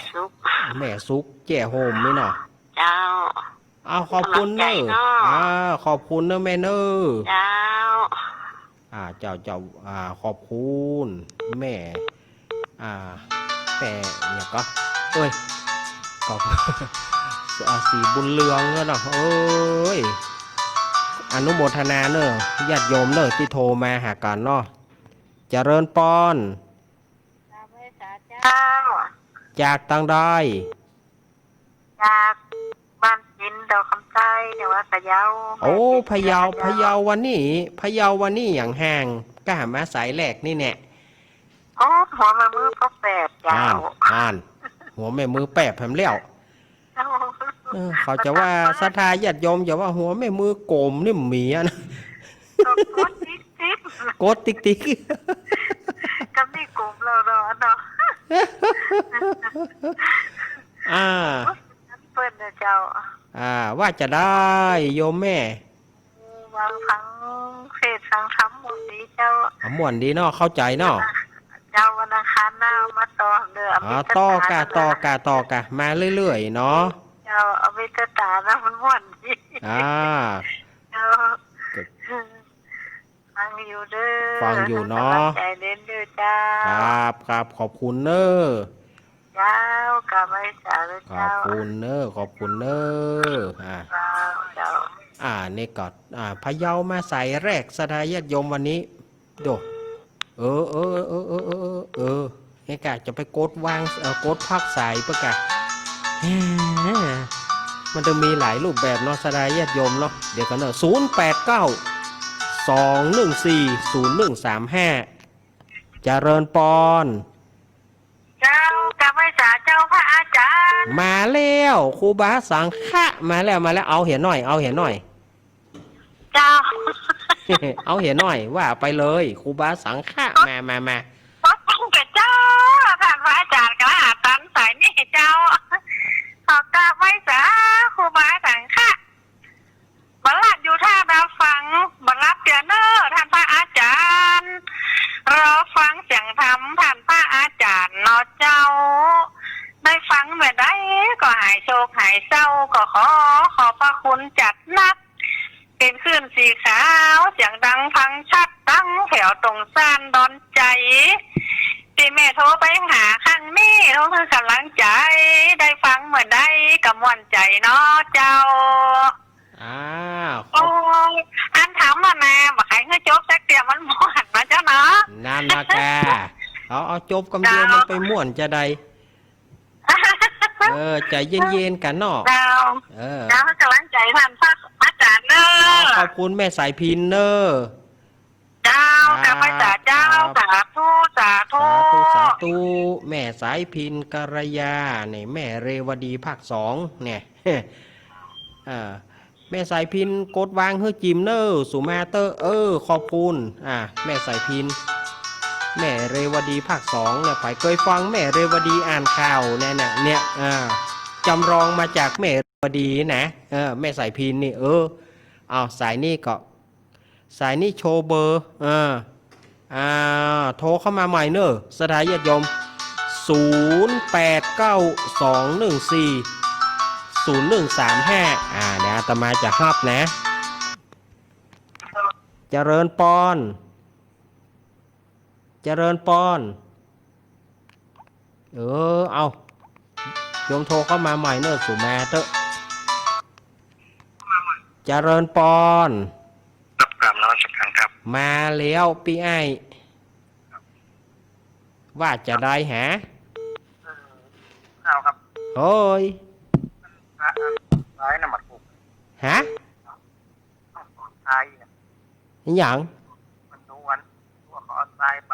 ซุกแจ่โฮมนี่เนาะเจ้าขอบคุณเนอะขอบคุณเนอะแม่เนอะเจ้าเจ้าขอบคุณแม่แต่เนี่ยก็ก็สีบุญเรืองเนาะอนุโมทนาเนอะญาติโยมเนอะที่โทรมาหากันเนาะเจริญปอนเจ้าจากตังได้จากบ้านจินดอกคำใจแต่ว่าพะเยาพะเยาวันนี้อย่างห่างก็หามาสายแหลกนี่แน่หัวแม่มือก็แปบยาวหัวแม่มือแปบแผมแล้วเขาจะว่าศรัทธาญาติโยมจะว่าหัวแม่มือโกมนี่มีนะโกดติ๊กก็มีโกมเราเนาะเปิ้นนะเจ้าว่าจะได้โยมแม่วางฟังเทศฟังธรรมหมดดีเจ้าม่วนดีเนาะเข้าใจเนาะเจ้าวันอังคารหน้ามาต่อเด้อต่อกะมาเรื่อยๆเนาะเจ้าเอาไปตานะมันม่วนดีเจ้าฟังอยู่เด้อฟังอยู่เนาะใจเด่นเด้อเจ้าครับขอบคุณเนอะเจ้ากลับไปสาธุเจ้าขอบคุณเนอะเจ้านี่ก็พะเยามาใส่แรกศรัทธาญาติโยมวันนี้ดูนี่กะจะไปกดวางกดพักสายปะกะมันจะมีหลายรูปแบบเนาะศรัทธาญาติโยมเนาะเดี๋ยวกันเนอะ089 214 0135เจริญปอนเจ้ากลับไปสาเจ้าพระอาจารย์มาแล้วครูบาสังฆะมาแล้วเอาเห็นหน่อยเจ้าเอาเห็นหน่อยว่าไปเลยครูบาสังฆะมาพระพุทธเจ้าท่านพระอาจารย์กระหาตันสายนี่เจ้าขอกราบไหว้สาครูบาสังฆะบัลลัดอยู่ท่าดาวฟังบัลลัดเตียเนอร์ท่านพระอาจารย์รอฟังเสียงธรรมท่านพระอาจารย์เนาะเจ้าได้ฟังเมื่อใดก็หายโศกหายเศร้าก็ขอพระคุณจัดนักเป็นคลื่นสีขาวเสียงดังฟังชัดตั้งแถวตรงซ่านดอนใจที่แม่โทรไปหาครั้งนี้เขาคือกำลังใจได้ฟังเมื่อใดกับม่วนใจเนาะเจ้าอันถามมาแม่บอกให้เงยจบสักเดียวมันม่วนมาเจ้าเนาะนั่นนะแกเอาจบกำเดียวมันไปม่วนจะได้ใจเย็นๆกันเนาะเจ้ากำลังใจท่านพระอาจารย์เนอะขอบคุณแม่สายพินเนอะเจ้ากับพระเจ้าสาธุแม่สายพินกัลยาเนี่ยแม่เรวดีภาค2เนี่ยแม่สายพินกดวางเฮ้จิมเนอร์สุมาเตอร์ขอบคุณแม่สายพินแม่เรวดีภาค2เนี่ยไปเคยฟังแม่เรวดีอ่านข่าวเนี่ยจำลองมาจากแม่เรวดีนะแม่สายพินนี่สายนี่ก็สายนี่โชว์เบอร์โทรเข้ามาใหม่เนอะสถานญาติโยม0892140135เดี๋ยวอาตมาจะฮับนะเจริญปอนเอาโยมโทรเข้ามาใหม่เนอะสุมาเตอะเจริญปอนครับนมัสการครับมาแล้วพี่ไอ้ว่าจะได้หาเอาครับโอ้ยร้ายน้ำมันถูกฮะทรายอย่างมันนวลตัวขอทรายไป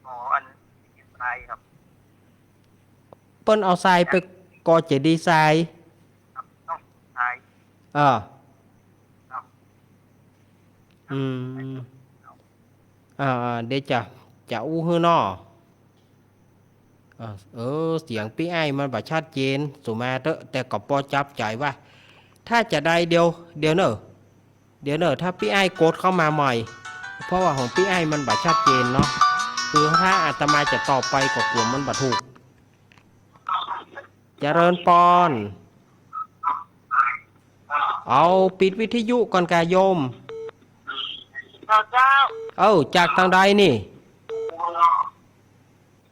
หมออันทรายครับเปิ้นเอาทรายไปก่อเจดีย์ทรายครับ อ่าอืมเดี๋ยวจะอู้ฮื้อนอเสียงพี่ไอ้มันแบบชัดเจนสุมาเตอะแต่ก็พอจับใจว่า ถ้าจะได้เดี๋ยวเนอะถ้าพี่ไอ้กดเข้ามาใหม่ เพราะว่าของพี่ไอ้มันแบบชัดเจนเนาะคือถ้าอาตมาจะตอบไปก็กลัวมันบ่ถูกเจริญปอนเอาปิดวิทยุก่อนกายโยมเจ้าจากทางใดนี่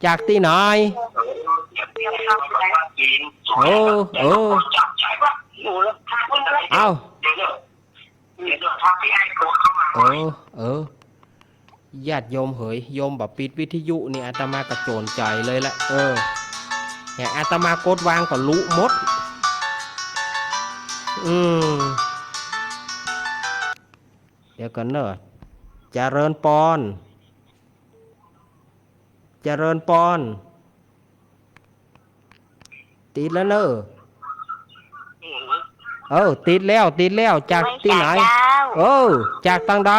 จากที่ไหนเออเอาญาติโยมเหยโยมแบบปิดวิทยุนี่อาตมากระโจนใจเลยละอย่างอาตมากดวางก็รู้หมดเดี๋ยวก่อนเนอะเจริญปอนติดแล้วเนอะติดแล้วจากที่ไหนจากทางใด